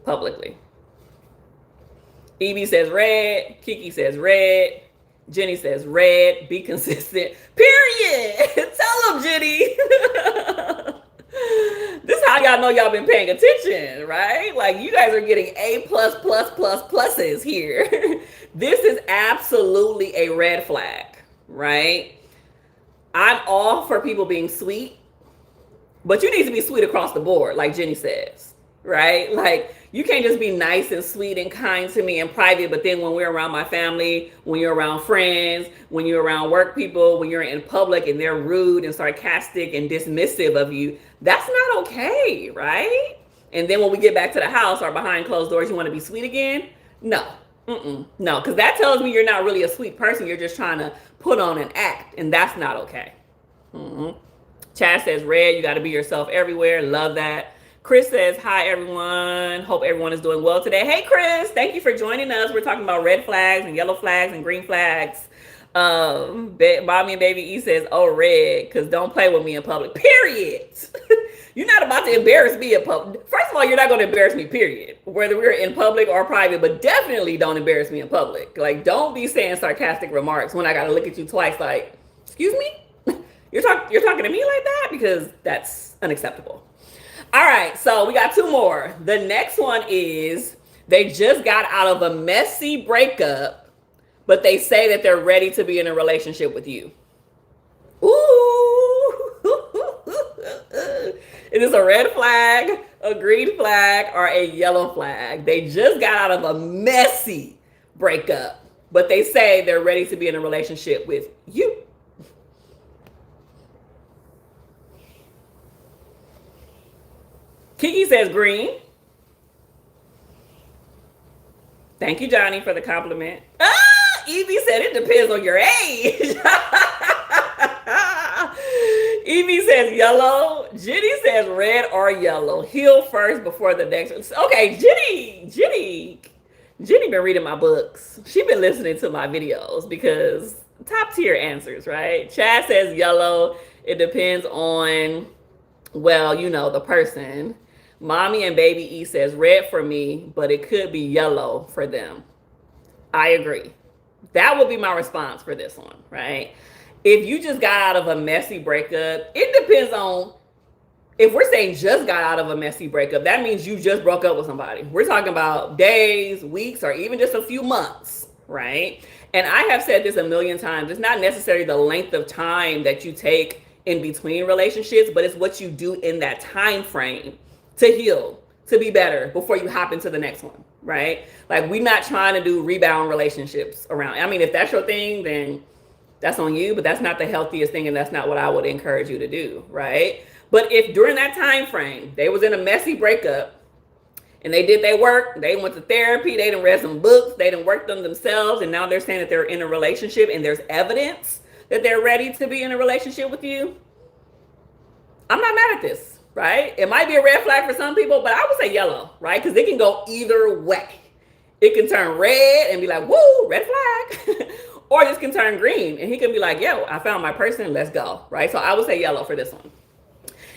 publicly. Evie says red. Kiki says red. Jenny says red. Be consistent. Period. Tell them, Jenny. This is how y'all know y'all been paying attention, right? Like you guys are getting A++++ pluses here. This is absolutely a red flag, right? I'm all for people being sweet, but you need to be sweet across the board, like Jenny says, right? Like you can't just be nice and sweet and kind to me in private, but then when we're around my family, when you're around friends, when you're around work people, when you're in public and they're rude and sarcastic and dismissive of you, that's not okay, right? And then when we get back to the house or behind closed doors, you want to be sweet again? No. No, because that tells me you're not really a sweet person. You're just trying to put on an act, and that's not okay. Chad says red, you got to be yourself everywhere. Love that. Chris says, hi, everyone. Hope everyone is doing well today. Hey, Chris, thank you for joining us. We're talking about red flags and yellow flags and green flags. Mommy and baby E says, oh, red, because don't play with me in public. Period. You're not about to embarrass me in public. First of all, you're not going to embarrass me, period. Whether we're in public or private, but definitely don't embarrass me in public. Like, don't be saying sarcastic remarks when I got to look at you twice like, excuse me? You're talking to me like that? Because that's unacceptable. All right, so we got two more. The next one is they just got out of a messy breakup, but they say that they're ready to be in a relationship with you. Ooh. It is a red flag, a green flag, or a yellow flag. They just got out of a messy breakup, but they say they're ready to be in a relationship with you. Kiki says green. Thank you, Johnny, for the compliment. Evie said it depends on your age. Evie says yellow. Jenny says red or yellow. Heal first before the next one. Okay, Jenny been reading my books. She been listening to my videos because top tier answers, right? Chad says yellow. It depends on, well, you know, the person. Mommy and baby E says red for me, but it could be yellow for them. I agree. That would be my response for this one, right? If you just got out of a messy breakup, it depends on, if we're saying just got out of a messy breakup, that means you just broke up with somebody. We're talking about days, weeks, or even just a few months, right? And I have said this a million times. It's not necessarily the length of time that you take in between relationships, but it's what you do in that time frame to heal, to be better before you hop into the next one, right? Like, we're not trying to do rebound relationships around. I mean, if that's your thing, then that's on you, but that's not the healthiest thing, and that's not what I would encourage you to do, right? But if during that time frame they was in a messy breakup and they did their work, they went to therapy, they done read some books, they done worked on themselves, and now they're saying that they're in a relationship and there's evidence that they're ready to be in a relationship with you, I'm not mad at this, right? It might be a red flag for some people, but I would say yellow, right? Because it can go either way. It can turn red and be like, woo, red flag. Or this can turn green and he can be like, yo, I found my person, let's go, right? So I would say yellow for this one.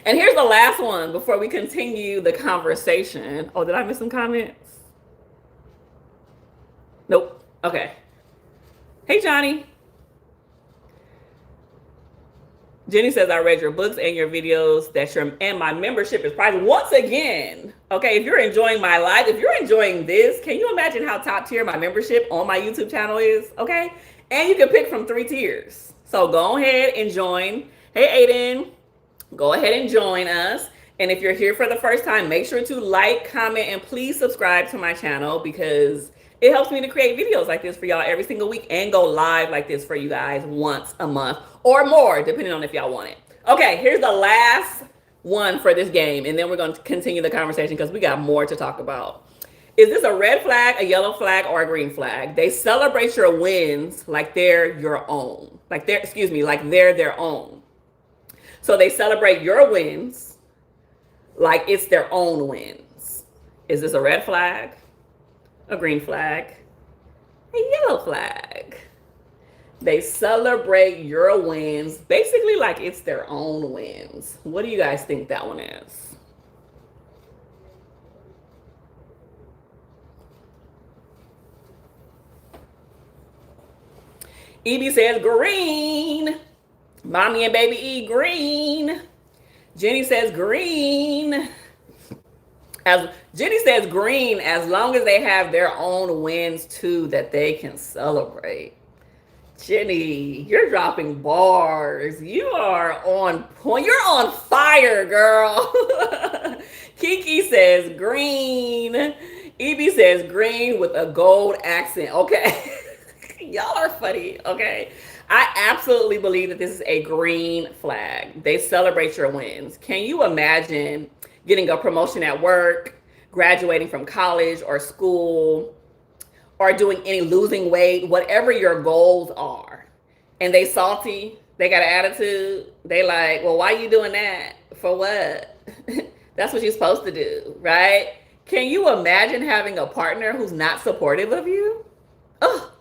And here's the last one before we continue the conversation. Oh, did I miss some comments? Nope. Okay. Hey, Johnny. Jenny says, I read your books and your videos and my membership is private. Once again, okay, if you're enjoying my life, if you're enjoying this, can you imagine how top tier my membership on my YouTube channel is? Okay. And you can pick from 3 tiers. So go ahead and join. Hey, Aiden, go ahead and join us. And if you're here for the first time, make sure to like, comment, and please subscribe to my channel because it helps me to create videos like this for y'all every single week and go live like this for you guys once a month or more, depending on if y'all want it. Okay, here's the last one for this game, and then we're going to continue the conversation because we got more to talk about. Is this a red flag, a yellow flag, or a green flag? They celebrate your wins like they're your own. Like they're their own. So they celebrate your wins like it's their own wins. Is this a red flag, a green flag, a yellow flag? They celebrate your wins basically like it's their own wins. What do you guys think that one is? EB says green. Mommy and baby E, green. Jenny says green. Jenny says green as long as they have their own wins too that they can celebrate. Jenny, you're dropping bars. You are on point. You're on fire, girl. Kiki says green. EB says green with a gold accent. Okay. Y'all are funny. Okay. I absolutely believe that this is a green flag. They celebrate your wins. Can you imagine getting a promotion at work, graduating from college or school, or losing weight, whatever your goals are, and they salty, they got an attitude, they like, well, why are you doing that? For what? That's what you're supposed to do, right? Can you imagine having a partner who's not supportive of you? Oh,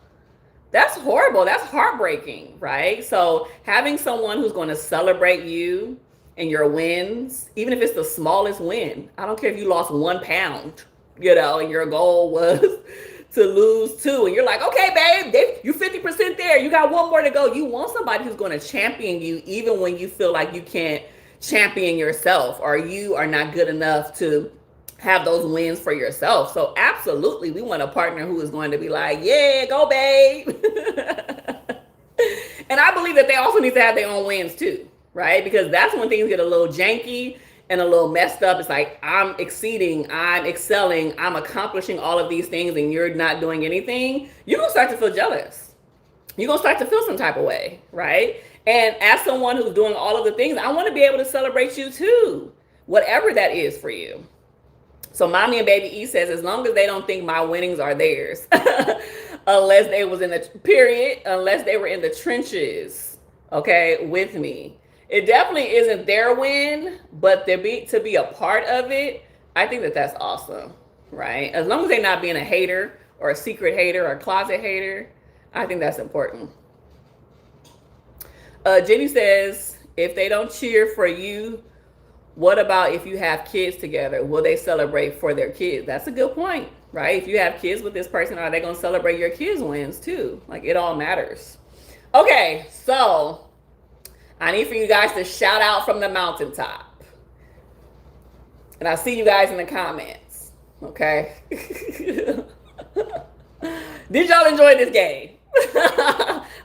that's horrible. That's heartbreaking, right? So having someone who's going to celebrate you and your wins, even if it's the smallest win, I don't care if you lost 1 pound, and your goal was to lose 2, and you're like, okay, babe, you 50% there, you got 1 more to go. You want somebody who's going to champion you even when you feel like you can't champion yourself or you are not good enough to have those wins for yourself. So absolutely, we want a partner who is going to be like, yeah, go, babe. And I believe that they also need to have their own wins too, right? Because that's when things get a little janky and a little messed up. It's like, I'm exceeding, I'm excelling, I'm accomplishing all of these things and you're not doing anything. You're going to start to feel jealous. You're going to start to feel some type of way, right? And as someone who's doing all of the things, I want to be able to celebrate you too, whatever that is for you. So Mommy and Baby E says, as long as they don't think my winnings are theirs, unless they were in the trenches, okay, with me. It definitely isn't their win, but to be a part of it, I think that that's awesome, right? As long as they're not being a hater or a secret hater or a closet hater, I think that's important. Jenny says, if they don't cheer for you, what about if you have kids together? Will they celebrate for their kids? That's a good point, right? If you have kids with this person, are they going to celebrate your kids' wins too? Like, it all matters. Okay, so I need for you guys to shout out from the mountaintop. And I'll see you guys in the comments, okay? Did y'all enjoy this game?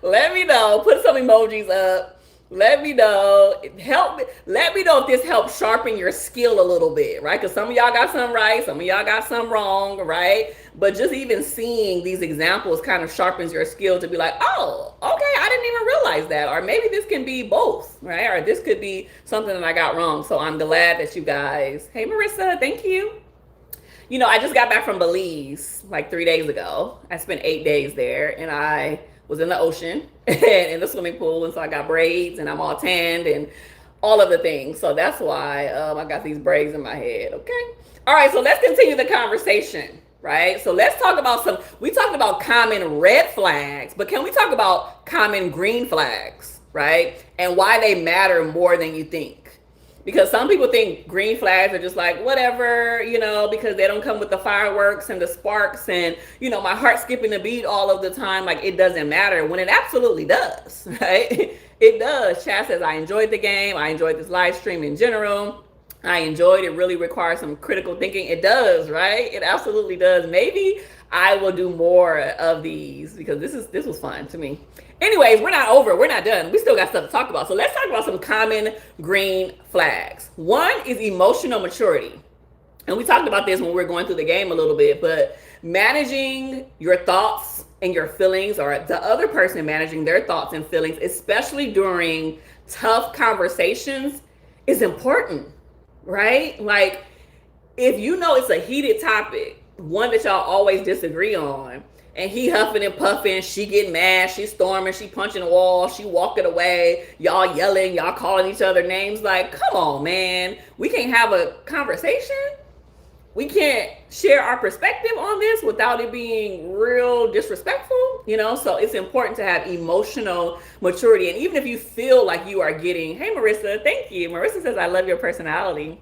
Let me know. Put some emojis up. Let me know. Help me. Let me know if this helps sharpen your skill a little bit, right? Because some of y'all got some right, some of y'all got some wrong, right? But just even seeing these examples kind of sharpens your skill to be like, oh, okay, I didn't even realize that. Or maybe this can be both, right? Or this could be something that I got wrong. So I'm glad that you guys, hey, Marissa, thank you. You know, I just got back from Belize like 3 days ago. I spent 8 days there, and I was in the ocean and in the swimming pool, and so I got braids, and I'm all tanned and all of the things. So that's why I got these braids in my head. Okay. All right. So let's continue the conversation. Right. So let's talk about some. We talked about common red flags, but can we talk about common green flags? Right. And why they matter more than you think. Because some people think green flags are just like whatever, you know, because they don't come with the fireworks and the sparks and, you know, my heart skipping a beat all of the time. Like it doesn't matter when it absolutely does, right? It does. Chad says, I enjoyed the game. I enjoyed this live stream in general. I enjoyed it. Really requires some critical thinking. It does, right? It absolutely does. Maybe I will do more of these because this was fun to me. Anyways, we're not over. We're not done. We still got stuff to talk about. So let's talk about some common green flags. One is emotional maturity. And we talked about this when we were going through the game a little bit, but managing your thoughts and your feelings, or the other person managing their thoughts and feelings, especially during tough conversations, is important, right? Like if you know it's a heated topic, one that y'all always disagree on, and he huffing and puffing, she getting mad, she storming, she punching the wall, she walking away, y'all yelling, y'all calling each other names. Like, come on, man. We can't have a conversation. We can't share our perspective on this without it being real disrespectful, you know? So it's important to have emotional maturity. And even if you feel like you are getting, hey, Marissa, thank you. Marissa says, I love your personality.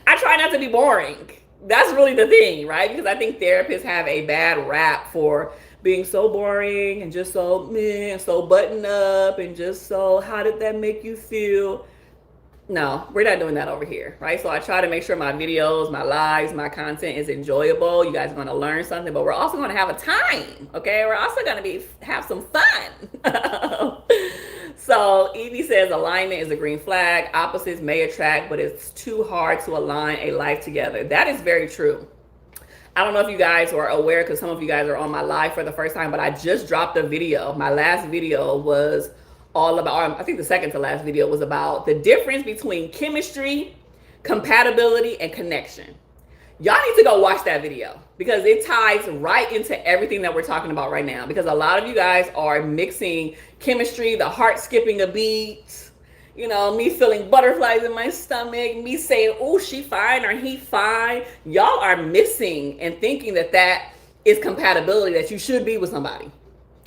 I try not to be boring. That's really the thing, right? Because I think therapists have a bad rap for being so boring and just so meh, so buttoned up and just so, how did that make you feel? No, we're not doing that over here, right? So I try to make sure my videos, my lives, my content is enjoyable. You guys are going to learn something, but we're also going to have a time, okay? We're also going to have some fun. So Evie says alignment is a green flag. Opposites may attract, but it's too hard to align a life together. That is very true. I don't know if you guys are aware, because some of you guys are on my live for the first time, but I just dropped a video. My last video was all about, I think the second to last video was about the difference between chemistry, compatibility, and connection. Y'all need to go watch that video because it ties right into everything that we're talking about right now. Because a lot of you guys are mixing chemistry, the heart skipping a beat, you know, me feeling butterflies in my stomach, me saying, oh, she fine or he fine. Y'all are missing and thinking that that is compatibility, that you should be with somebody,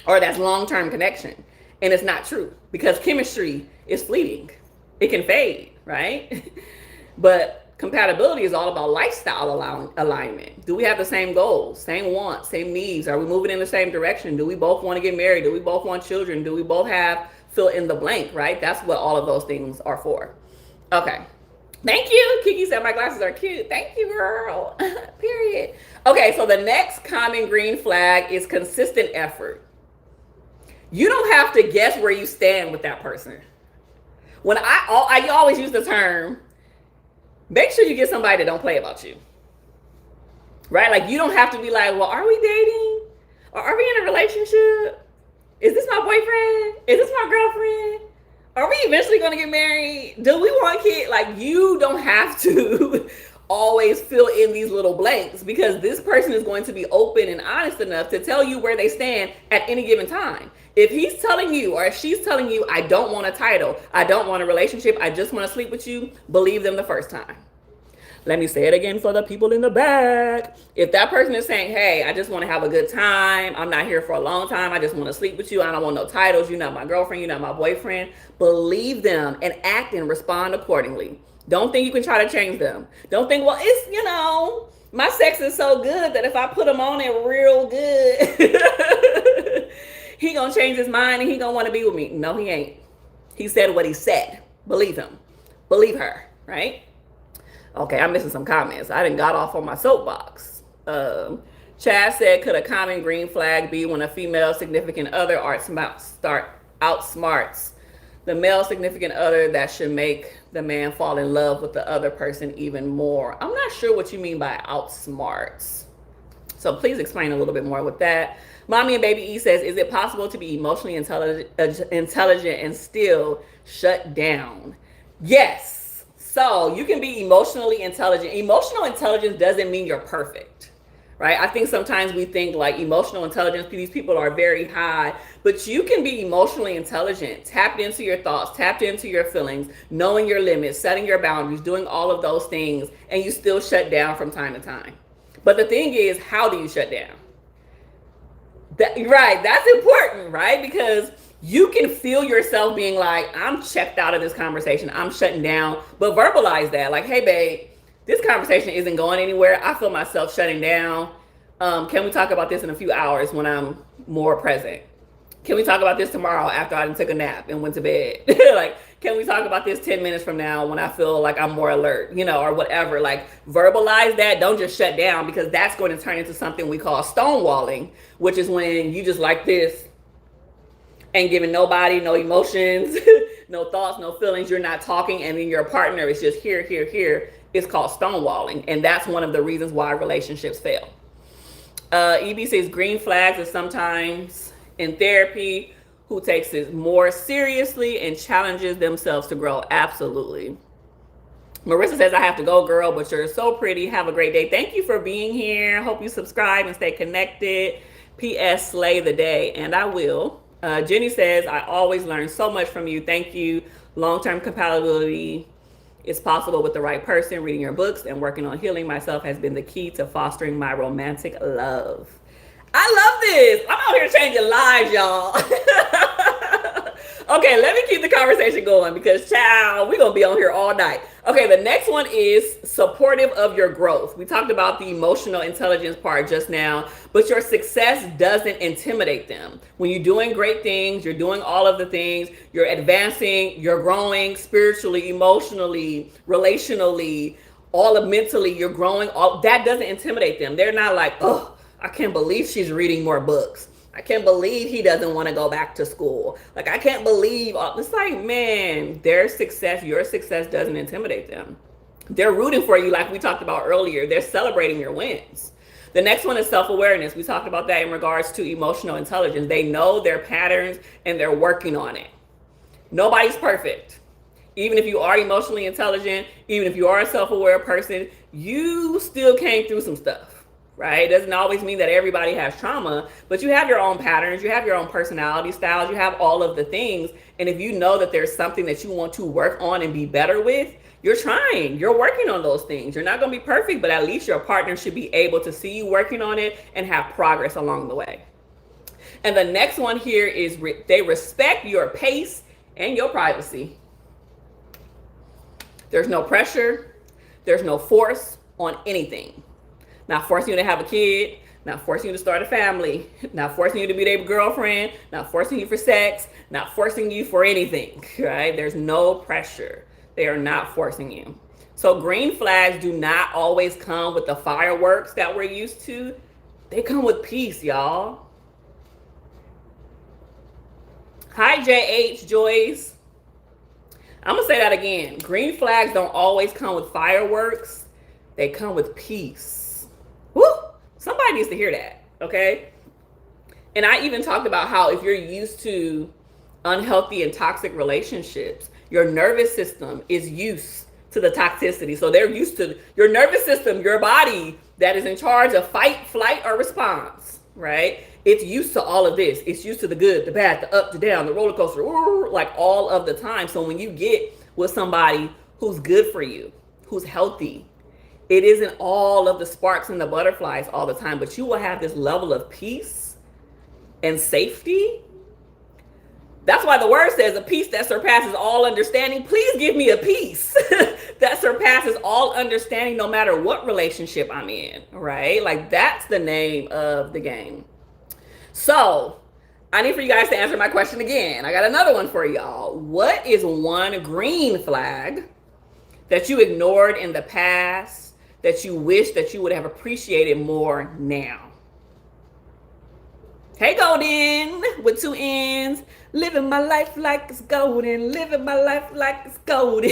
or that's long-term connection. And it's not true, because chemistry is fleeting. It can fade, right? But compatibility is all about lifestyle alignment. Do we have the same goals, same wants, same needs? Are we moving in the same direction? Do we both want to get married? Do we both want children? Do we both have fill in the blank, right? That's what all of those things are for. Okay. Thank you. Kiki said my glasses are cute. Thank you, girl. Period. Okay, so the next common green flag is consistent effort. You don't have to guess where you stand with that person. When I always use the term, make sure you get somebody that don't play about you, right? Like you don't have to be like, well, are we dating? Or are we in a relationship? Is this my boyfriend? Is this my girlfriend? Are we eventually going to get married? Do we want kids? Like you don't have to always fill in these little blanks, because this person is going to be open and honest enough to tell you where they stand at any given time. If he's telling you, or if she's telling you, I don't want a title, I don't want a relationship, I just want to sleep with you, believe them the first time. Let me say it again for the people in the back. If that person is saying, hey, I just want to have a good time, I'm not here for a long time, I just want to sleep with you, I don't want no titles, you're not my girlfriend, you're not my boyfriend, believe them and act and respond accordingly. Don't think you can try to change them. Don't think, well, it's, you know, my sex is so good that if I put him on it real good, he gonna change his mind and he gonna want to be with me. No, he ain't. He said what he said. Believe him. Believe her, right? Okay, I'm missing some comments. I done got off on my soapbox. Chad said, could a common green flag be when a female significant other outsmarts The male significant other that should make the man fall in love with the other person even more. I'm not sure what you mean by outsmarts. So please explain a little bit more with that. Mommy and Baby E says, is it possible to be emotionally intelligent and still shut down? Yes. So you can be emotionally intelligent. Emotional intelligence doesn't mean you're perfect, right? I think sometimes we think like emotional intelligence, these people are very high, but you can be emotionally intelligent, tapped into your thoughts, tapped into your feelings, knowing your limits, setting your boundaries, doing all of those things, and you still shut down from time to time. But the thing is, how do you shut down? Right, that's important, right? Because you can feel yourself being like, I'm checked out of this conversation, I'm shutting down, but verbalize that. Like, hey, babe, this conversation isn't going anywhere. I feel myself shutting down. Can we talk about this in a few hours when I'm more present? Can we talk about this tomorrow after I took a nap and went to bed? Like, can we talk about this 10 minutes from now when I feel like I'm more alert, or whatever. Like, verbalize that. Don't just shut down, because that's going to turn into something we call stonewalling, which is when you just like this and giving nobody no emotions, no thoughts, no feelings. You're not talking, and then your partner is just here, here, here. It's called stonewalling, and that's one of the reasons why relationships fail. EB says green flags are sometimes in therapy who takes it more seriously and challenges themselves to grow. Absolutely. Marissa says, I have to go, girl, but you're so pretty. Have a great day. Thank you for being here. Hope you subscribe and stay connected. P.S. Slay the day, and I will. Jenny says, I always learn so much from you. Thank you. Long-term compatibility is possible with the right person. Reading your books and working on healing myself has been the key to fostering my romantic love. I love this. I'm out here changing lives, y'all. Okay, let me keep the conversation going, because, child, we're going to be on here all night. Okay, the next one is supportive of your growth. We talked about the emotional intelligence part just now, but your success doesn't intimidate them. When you're doing great things, you're doing all of the things, you're advancing, you're growing spiritually, emotionally, relationally, all of mentally, you're growing, all that doesn't intimidate them. They're not like, oh, I can't believe she's reading more books. I can't believe he doesn't want to go back to school. Like, I can't believe, it's like, man, their success, your success doesn't intimidate them. They're rooting for you, like we talked about earlier. They're celebrating your wins. The next one is self-awareness. We talked about that in regards to emotional intelligence. They know their patterns and they're working on it. Nobody's perfect. Even if you are emotionally intelligent, even if you are a self-aware person, you still came through some stuff. Right? It doesn't always mean that everybody has trauma, but you have your own patterns, you have your own personality styles, you have all of the things. And if you know that there's something that you want to work on and be better with, you're trying, you're working on those things. You're not going to be perfect, but at least your partner should be able to see you working on it and have progress along the way. And the next one here is they respect your pace and your privacy. There's no pressure, there's no force on anything. Not forcing you to have a kid, not forcing you to start a family, not forcing you to be their girlfriend, not forcing you for sex, not forcing you for anything, right? There's no pressure. They are not forcing you. So green flags do not always come with the fireworks that we're used to. They come with peace, y'all. Hi, JH Joyce. I'm going to say that again. Green flags don't always come with fireworks. They come with peace. Woo! Somebody needs to hear that, okay? And I even talked about how if you're used to unhealthy and toxic relationships, your nervous system is used to the toxicity. So they're used to your nervous system, your body that is in charge of fight, flight, or response, right? It's used to all of this. It's used to the good, the bad, the up, the down, the roller coaster, like all of the time. So when you get with somebody who's good for you, who's healthy, it isn't all of the sparks and the butterflies all the time, but you will have this level of peace and safety. That's why the word says a peace that surpasses all understanding. Please give me a peace that surpasses all understanding, no matter what relationship I'm in, right? Like, that's the name of the game. So I need for you guys to answer my question again. I got another one for y'all. What is one green flag that you ignored in the past that you wish that you would have appreciated more now? Hey, Golden, with two N's. Living my life like it's golden. Living my life like it's golden.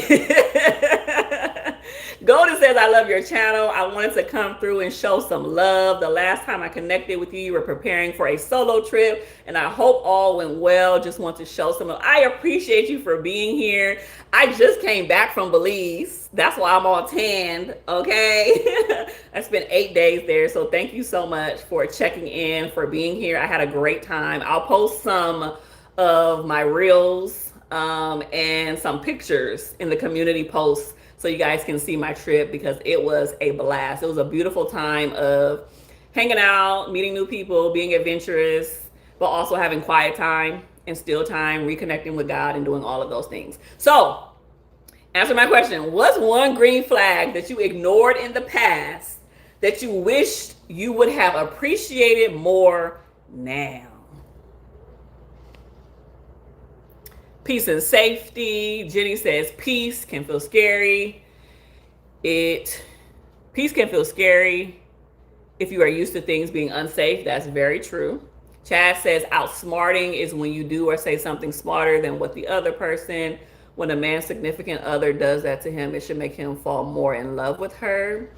Golden says, I love your channel. I wanted to come through and show some love. The last time I connected with you, you were preparing for a solo trip, and I hope all went well. Just want to show some love. I appreciate you for being here. I just came back from Belize. That's why I'm all tanned, okay? I spent 8 days there, so thank you so much for checking in, for being here. I had a great time. I'll post some of my reels and some pictures in the community posts so you guys can see my trip, because it was a blast. It was a beautiful time of hanging out, meeting new people, being adventurous, but also having quiet time and still time, reconnecting with God and doing all of those things. So, answer my question. What's one green flag that you ignored in the past that you wished you would have appreciated more now? Peace and safety. Jenny says peace can feel scary. Peace can feel scary if you are used to things being unsafe. That's very true. Chad says outsmarting is when you do or say something smarter than what the other person. When a man's significant other does that to him, it should make him fall more in love with her.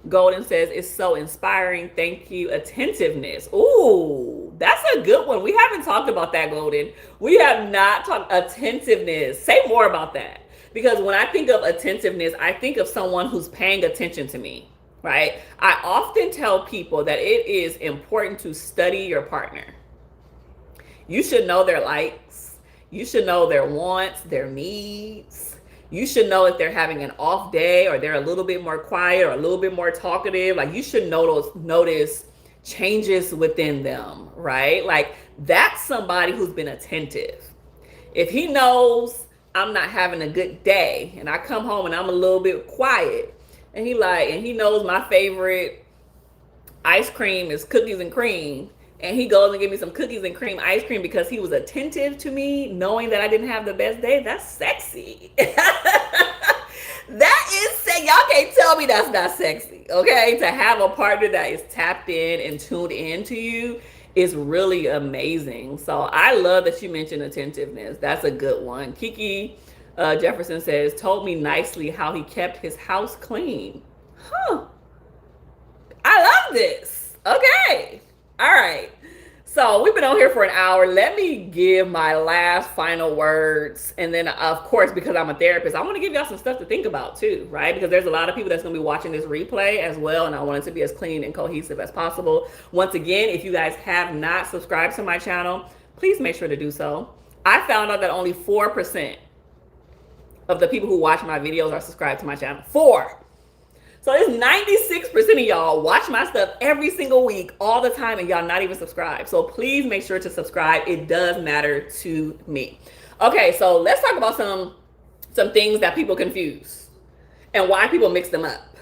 Golden says, it's so inspiring. Thank you. Attentiveness. Ooh, that's a good one. We haven't talked about that, Golden. We have not talked attentiveness. Say more about that. Because when I think of attentiveness, I think of someone who's paying attention to me, right? I often tell people that it is important to study your partner. You should know their likes. You should know their wants, their needs. You should know if they're having an off day or they're a little bit more quiet or a little bit more talkative. Like, you should notice changes within them, right? Like, that's somebody who's been attentive. If he knows I'm not having a good day and I come home and I'm a little bit quiet, and he knows my favorite ice cream is cookies and cream, and he goes and gives me some cookies and cream ice cream because he was attentive to me, knowing that I didn't have the best day, that's sexy. That is sexy. Y'all can't tell me that's not sexy, okay? To have a partner that is tapped in and tuned in to you is really amazing. So I love that you mentioned attentiveness. That's a good one. Kiki Jefferson says, told me nicely how he kept his house clean. Huh. I love this. Okay. All right. So we've been on here for an hour. Let me give my last final words. And then, of course, because I'm a therapist, I want to give y'all some stuff to think about too, right? Because there's a lot of people that's going to be watching this replay as well. And I want it to be as clean and cohesive as possible. Once again, if you guys have not subscribed to my channel, please make sure to do so. I found out that only 4% of the people who watch my videos are subscribed to my channel. 4. So it's 96% of y'all watch my stuff every single week, all the time, and y'all not even subscribed. So please make sure to subscribe. It does matter to me. Okay, so let's talk about some things that people confuse and why people mix them up.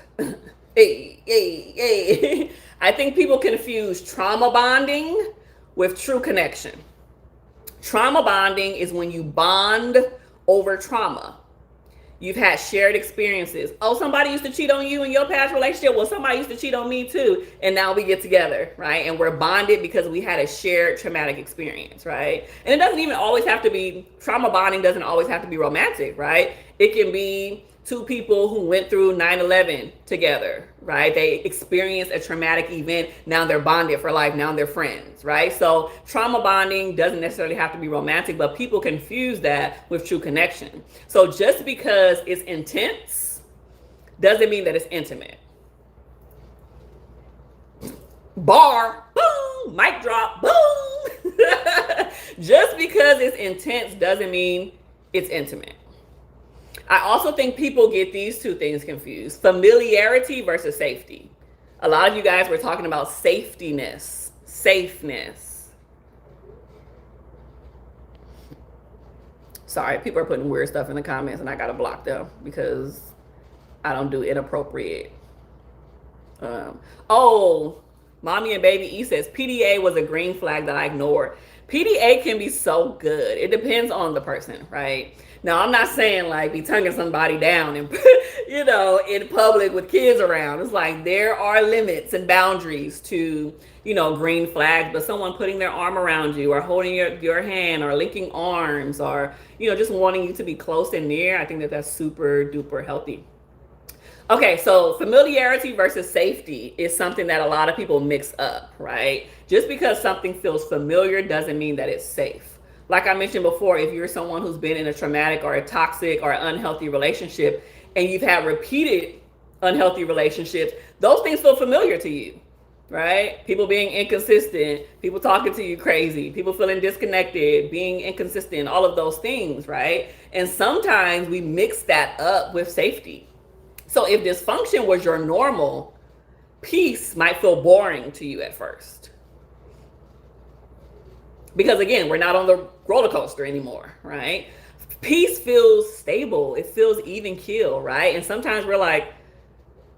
Hey. I think people confuse trauma bonding with true connection. Trauma bonding is when you bond over trauma. You've had shared experiences. Oh, somebody used to cheat on you in your past relationship. Well, somebody used to cheat on me too. And now we get together, right? And we're bonded because we had a shared traumatic experience, right? And it doesn't even always have to be, trauma bonding doesn't always have to be romantic, right? It can be two people who went through 9/11 together, right? They experienced a traumatic event. Now they're bonded for life. Now they're friends, right? So trauma bonding doesn't necessarily have to be romantic, but people confuse that with true connection. So just because it's intense doesn't mean that it's intimate. Bar, boom, mic drop, boom. Just because it's intense doesn't mean it's intimate. I also think people get these two things confused. Familiarity versus safety. A lot of you guys were talking about safeness. Sorry, people are putting weird stuff in the comments and I gotta block them because I don't do inappropriate. Mommy and Baby E says, PDA was a green flag that I ignored. PDA can be so good. It depends on the person, right? Now, I'm not saying like be tonguing somebody down and, in public with kids around. It's like there are limits and boundaries to, green flags, but someone putting their arm around you or holding your hand or linking arms or, just wanting you to be close and near, I think that that's super duper healthy. Okay, so familiarity versus safety is something that a lot of people mix up, right? Just because something feels familiar doesn't mean that it's safe. Like I mentioned before, if you're someone who's been in a traumatic or a toxic or unhealthy relationship and you've had repeated unhealthy relationships, those things feel familiar to you, right? People being inconsistent, people talking to you crazy, people feeling disconnected, being inconsistent, all of those things, right? And sometimes we mix that up with safety. So if dysfunction was your normal, peace might feel boring to you at first. Because again, we're not on the roller coaster anymore, right? Peace feels stable. It feels even keel, right? And sometimes we're like,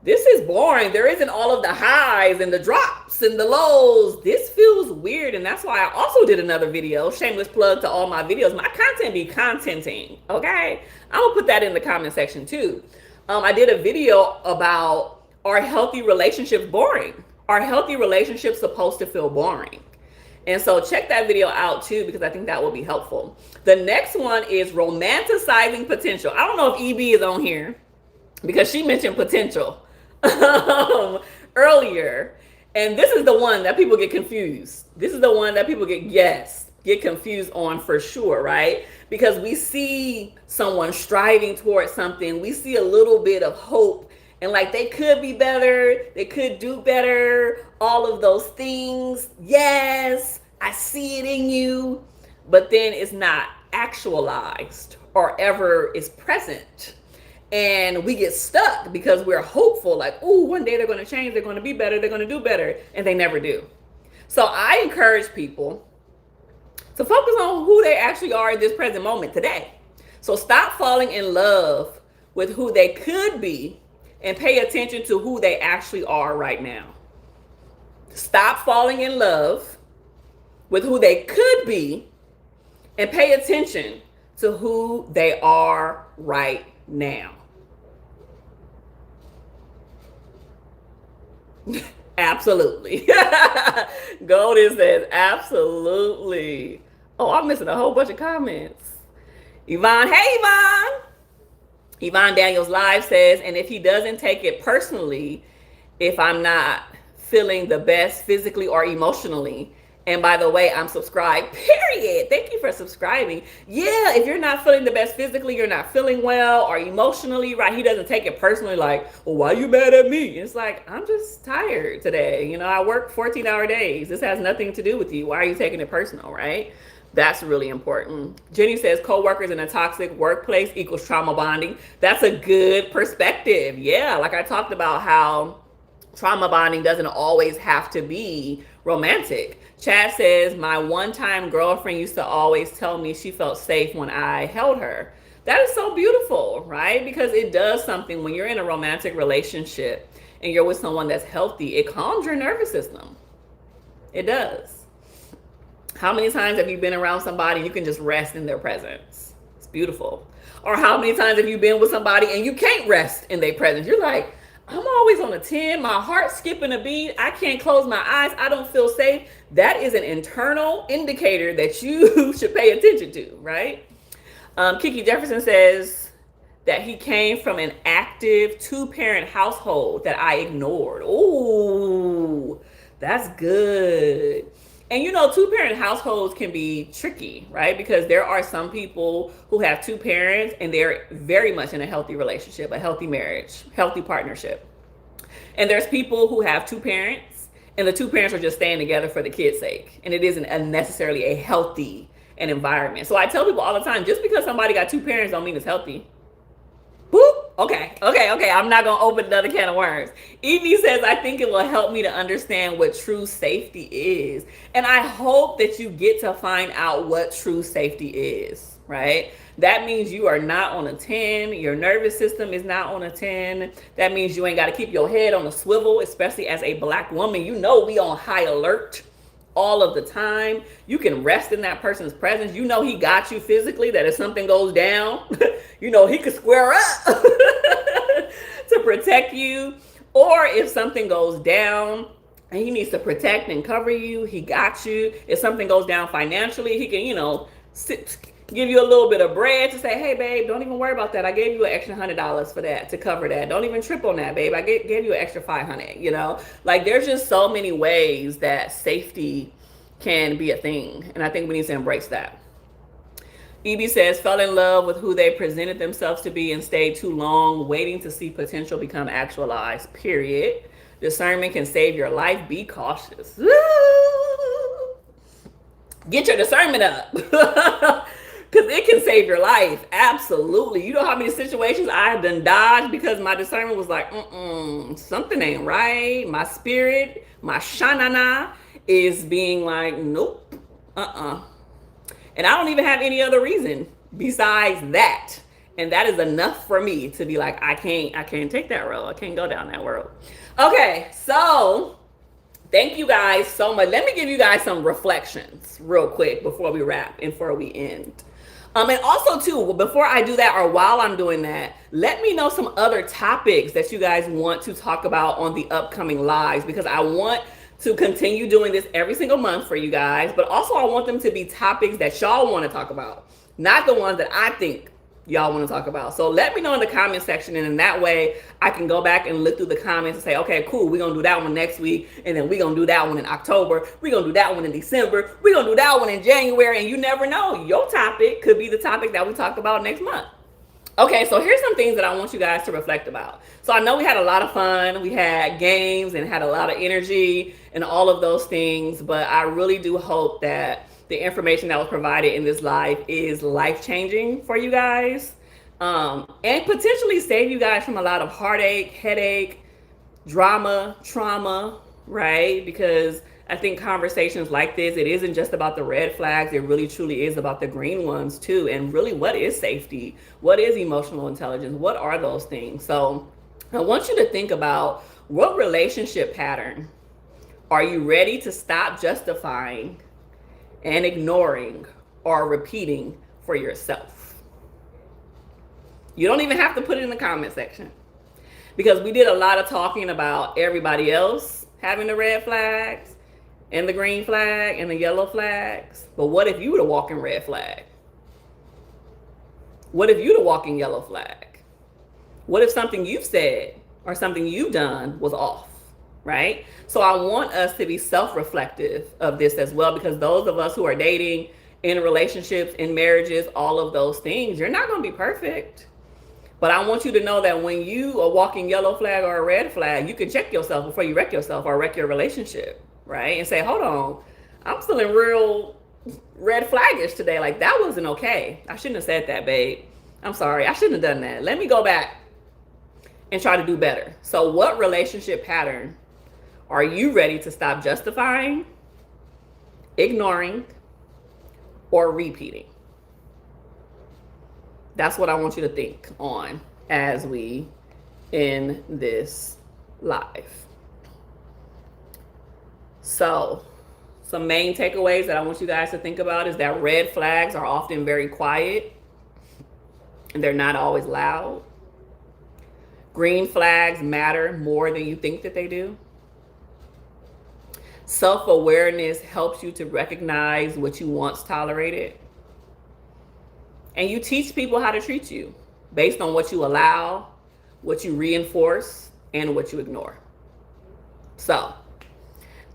this is boring. There isn't all of the highs and the drops and the lows. This feels weird. And that's why I also did another video, shameless plug to all my videos. My content be contenting, okay? I'm gonna put that in the comment section too. I did a video about, are healthy relationships boring? Are healthy relationships supposed to feel boring? And so check that video out too, because I think that will be helpful. The next one is romanticizing potential. I don't know if EB is on here because she mentioned potential earlier. And this is the one that people get confused. This is the one that people get confused on for sure, right? Because we see someone striving towards something, we see a little bit of hope and like they could be better, they could do better, all of those things. Yes, I see it in you, but then it's not actualized or ever is present. And we get stuck because we're hopeful, like, oh, one day they're going to change, they're going to be better, they're going to do better, and they never do. So I encourage people to focus on who they actually are in this present moment today. So stop falling in love with who they could be and pay attention to who they actually are right now. Stop falling in love with who they could be and pay attention to who they are right now. Absolutely. Golden says absolutely. Oh, I'm missing a whole bunch of comments. Yvonne, hey Yvonne. Yvonne Daniels Live says, and if he doesn't take it personally, if I'm not feeling the best physically or emotionally, and by the way, I'm subscribed, period. Thank you for subscribing. Yeah, if you're not feeling the best physically, you're not feeling well or emotionally, right? He doesn't take it personally like, well, why are you mad at me? It's like, I'm just tired today. I work 14-hour days. This has nothing to do with you. Why are you taking it personal, right? That's really important. Jenny says coworkers in a toxic workplace equals trauma bonding. That's a good perspective. Yeah, like I talked about how trauma bonding doesn't always have to be romantic. Chad says, my one-time girlfriend used to always tell me she felt safe when I held her. That is so beautiful, right? Because it does something when you're in a romantic relationship and you're with someone that's healthy. It calms your nervous system. It does. How many times have you been around somebody you can just rest in their presence? It's beautiful. Or how many times have you been with somebody and you can't rest in their presence? You're like, I'm always on a 10. My heart's skipping a beat. I can't close my eyes. I don't feel safe. That is an internal indicator that you should pay attention to, right? Kiki Jefferson says that he came from an active 2-parent household that I ignored. Ooh, that's good. And 2-parent households can be tricky, right? Because there are some people who have 2 parents and they're very much in a healthy relationship, a healthy marriage, healthy partnership. And there's people who have 2 parents and the 2 parents are just staying together for the kid's sake. And it isn't necessarily a healthy environment. So I tell people all the time, just because somebody got 2 parents don't mean it's healthy. Boop. Okay. I'm not going to open another can of worms. Evie says, I think it will help me to understand what true safety is. And I hope that you get to find out what true safety is, right? That means you are not on a 10. Your nervous system is not on a 10. That means you ain't got to keep your head on a swivel, especially as a Black woman. We on high alert all of the time. You can rest in that person's presence. You know he got you physically, that if something goes down, you know he could square up to protect you. Or if something goes down and he needs to protect and cover you, he got you. If something goes down financially, he can, you know, give you a little bit of bread to say, hey, babe, don't even worry about that. I gave you an extra $100 for that, to cover that. Don't even trip on that, babe. I gave you an extra $500, you know? Like, there's just so many ways that safety can be a thing. And I think we need to embrace that. EB says, fell in love with who they presented themselves to be and stayed too long waiting to see potential become actualized, period. Discernment can save your life. Be cautious. Get your discernment up. Because it can save your life. Absolutely. You know how many situations I have done dodged because my discernment was like, something ain't right. My spirit, my shanana is being like, nope, And I don't even have any other reason besides that. And that is enough for me to be like, I can't take that road. I can't go down that road. Okay, so thank you guys so much. Let me give you guys some reflections real quick before we wrap and before we end. And also too, before I do that, or while I'm doing that, let me know some other topics that you guys want to talk about on the upcoming lives, because I want to continue doing this every single month for you guys, but also I want them to be topics that y'all want to talk about, not the ones that I think y'all want to talk about. So let me know in the comment section, and in that way I can go back and look through the comments and say, okay, cool, we're gonna do that one next week, and then we're gonna do that one in October, we're gonna do that one in December, we're gonna do that one in January, and you never know, your topic could be the topic that we talk about next month. Okay, so here's some things that I want you guys to reflect about. So I know we had a lot of fun, we had games and had a lot of energy and all of those things, but I really do hope that the information that was provided in this live is life-changing for you guys, and potentially save you guys from a lot of heartache, headache, drama, trauma, right? Because I think conversations like this, it isn't just about the red flags. It really truly is about the green ones too. And really, what is safety? What is emotional intelligence? What are those things? So I want you to think about, what relationship pattern are you ready to stop justifying and ignoring or repeating for yourself? You don't even have to put it in the comment section, because we did a lot of talking about everybody else having the red flags and the green flag and the yellow flags. But what if you were the walking red flag? What if you the walking yellow flag? What if something you've said or something you've done was off, right? So I want us to be self-reflective of this as well, because those of us who are dating, in relationships, in marriages, all of those things, you're not going to be perfect. But I want you to know that when you are walking yellow flag or a red flag, you can check yourself before you wreck yourself or wreck your relationship, right? And say, hold on, I'm feeling real red flaggish today. Like, that wasn't okay. I shouldn't have said that, babe. I'm sorry. I shouldn't have done that. Let me go back and try to do better. So what relationship pattern are you ready to stop justifying, ignoring, or repeating? That's what I want you to think on as we end this live. So some main takeaways that I want you guys to think about is that red flags are often very quiet and they're not always loud. Green flags matter more than you think that they do. Self-awareness helps you to recognize what you once tolerated. And you teach people how to treat you based on what you allow, what you reinforce, and what you ignore. So,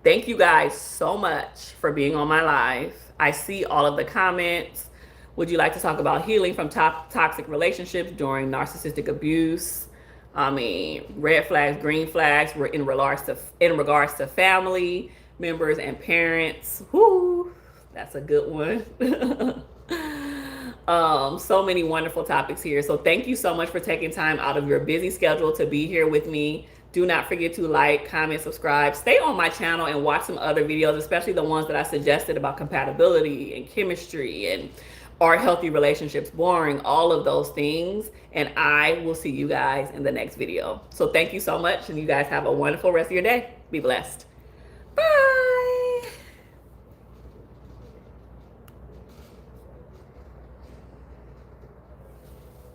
thank you guys so much for being on my live. I see all of the comments. Would you like to talk about healing from toxic relationships during narcissistic abuse? I mean, red flags, green flags were in regards to family members and parents. Whoo, that's a good one. So many wonderful topics here. So thank you so much for taking time out of your busy schedule to be here with me. Do not forget to like, comment, subscribe. Stay on my channel and watch some other videos, especially the ones that I suggested about compatibility and chemistry and are healthy relationships boring, all of those things. And I will see you guys in the next video. So thank you so much, and you guys have a wonderful rest of your day. Be blessed.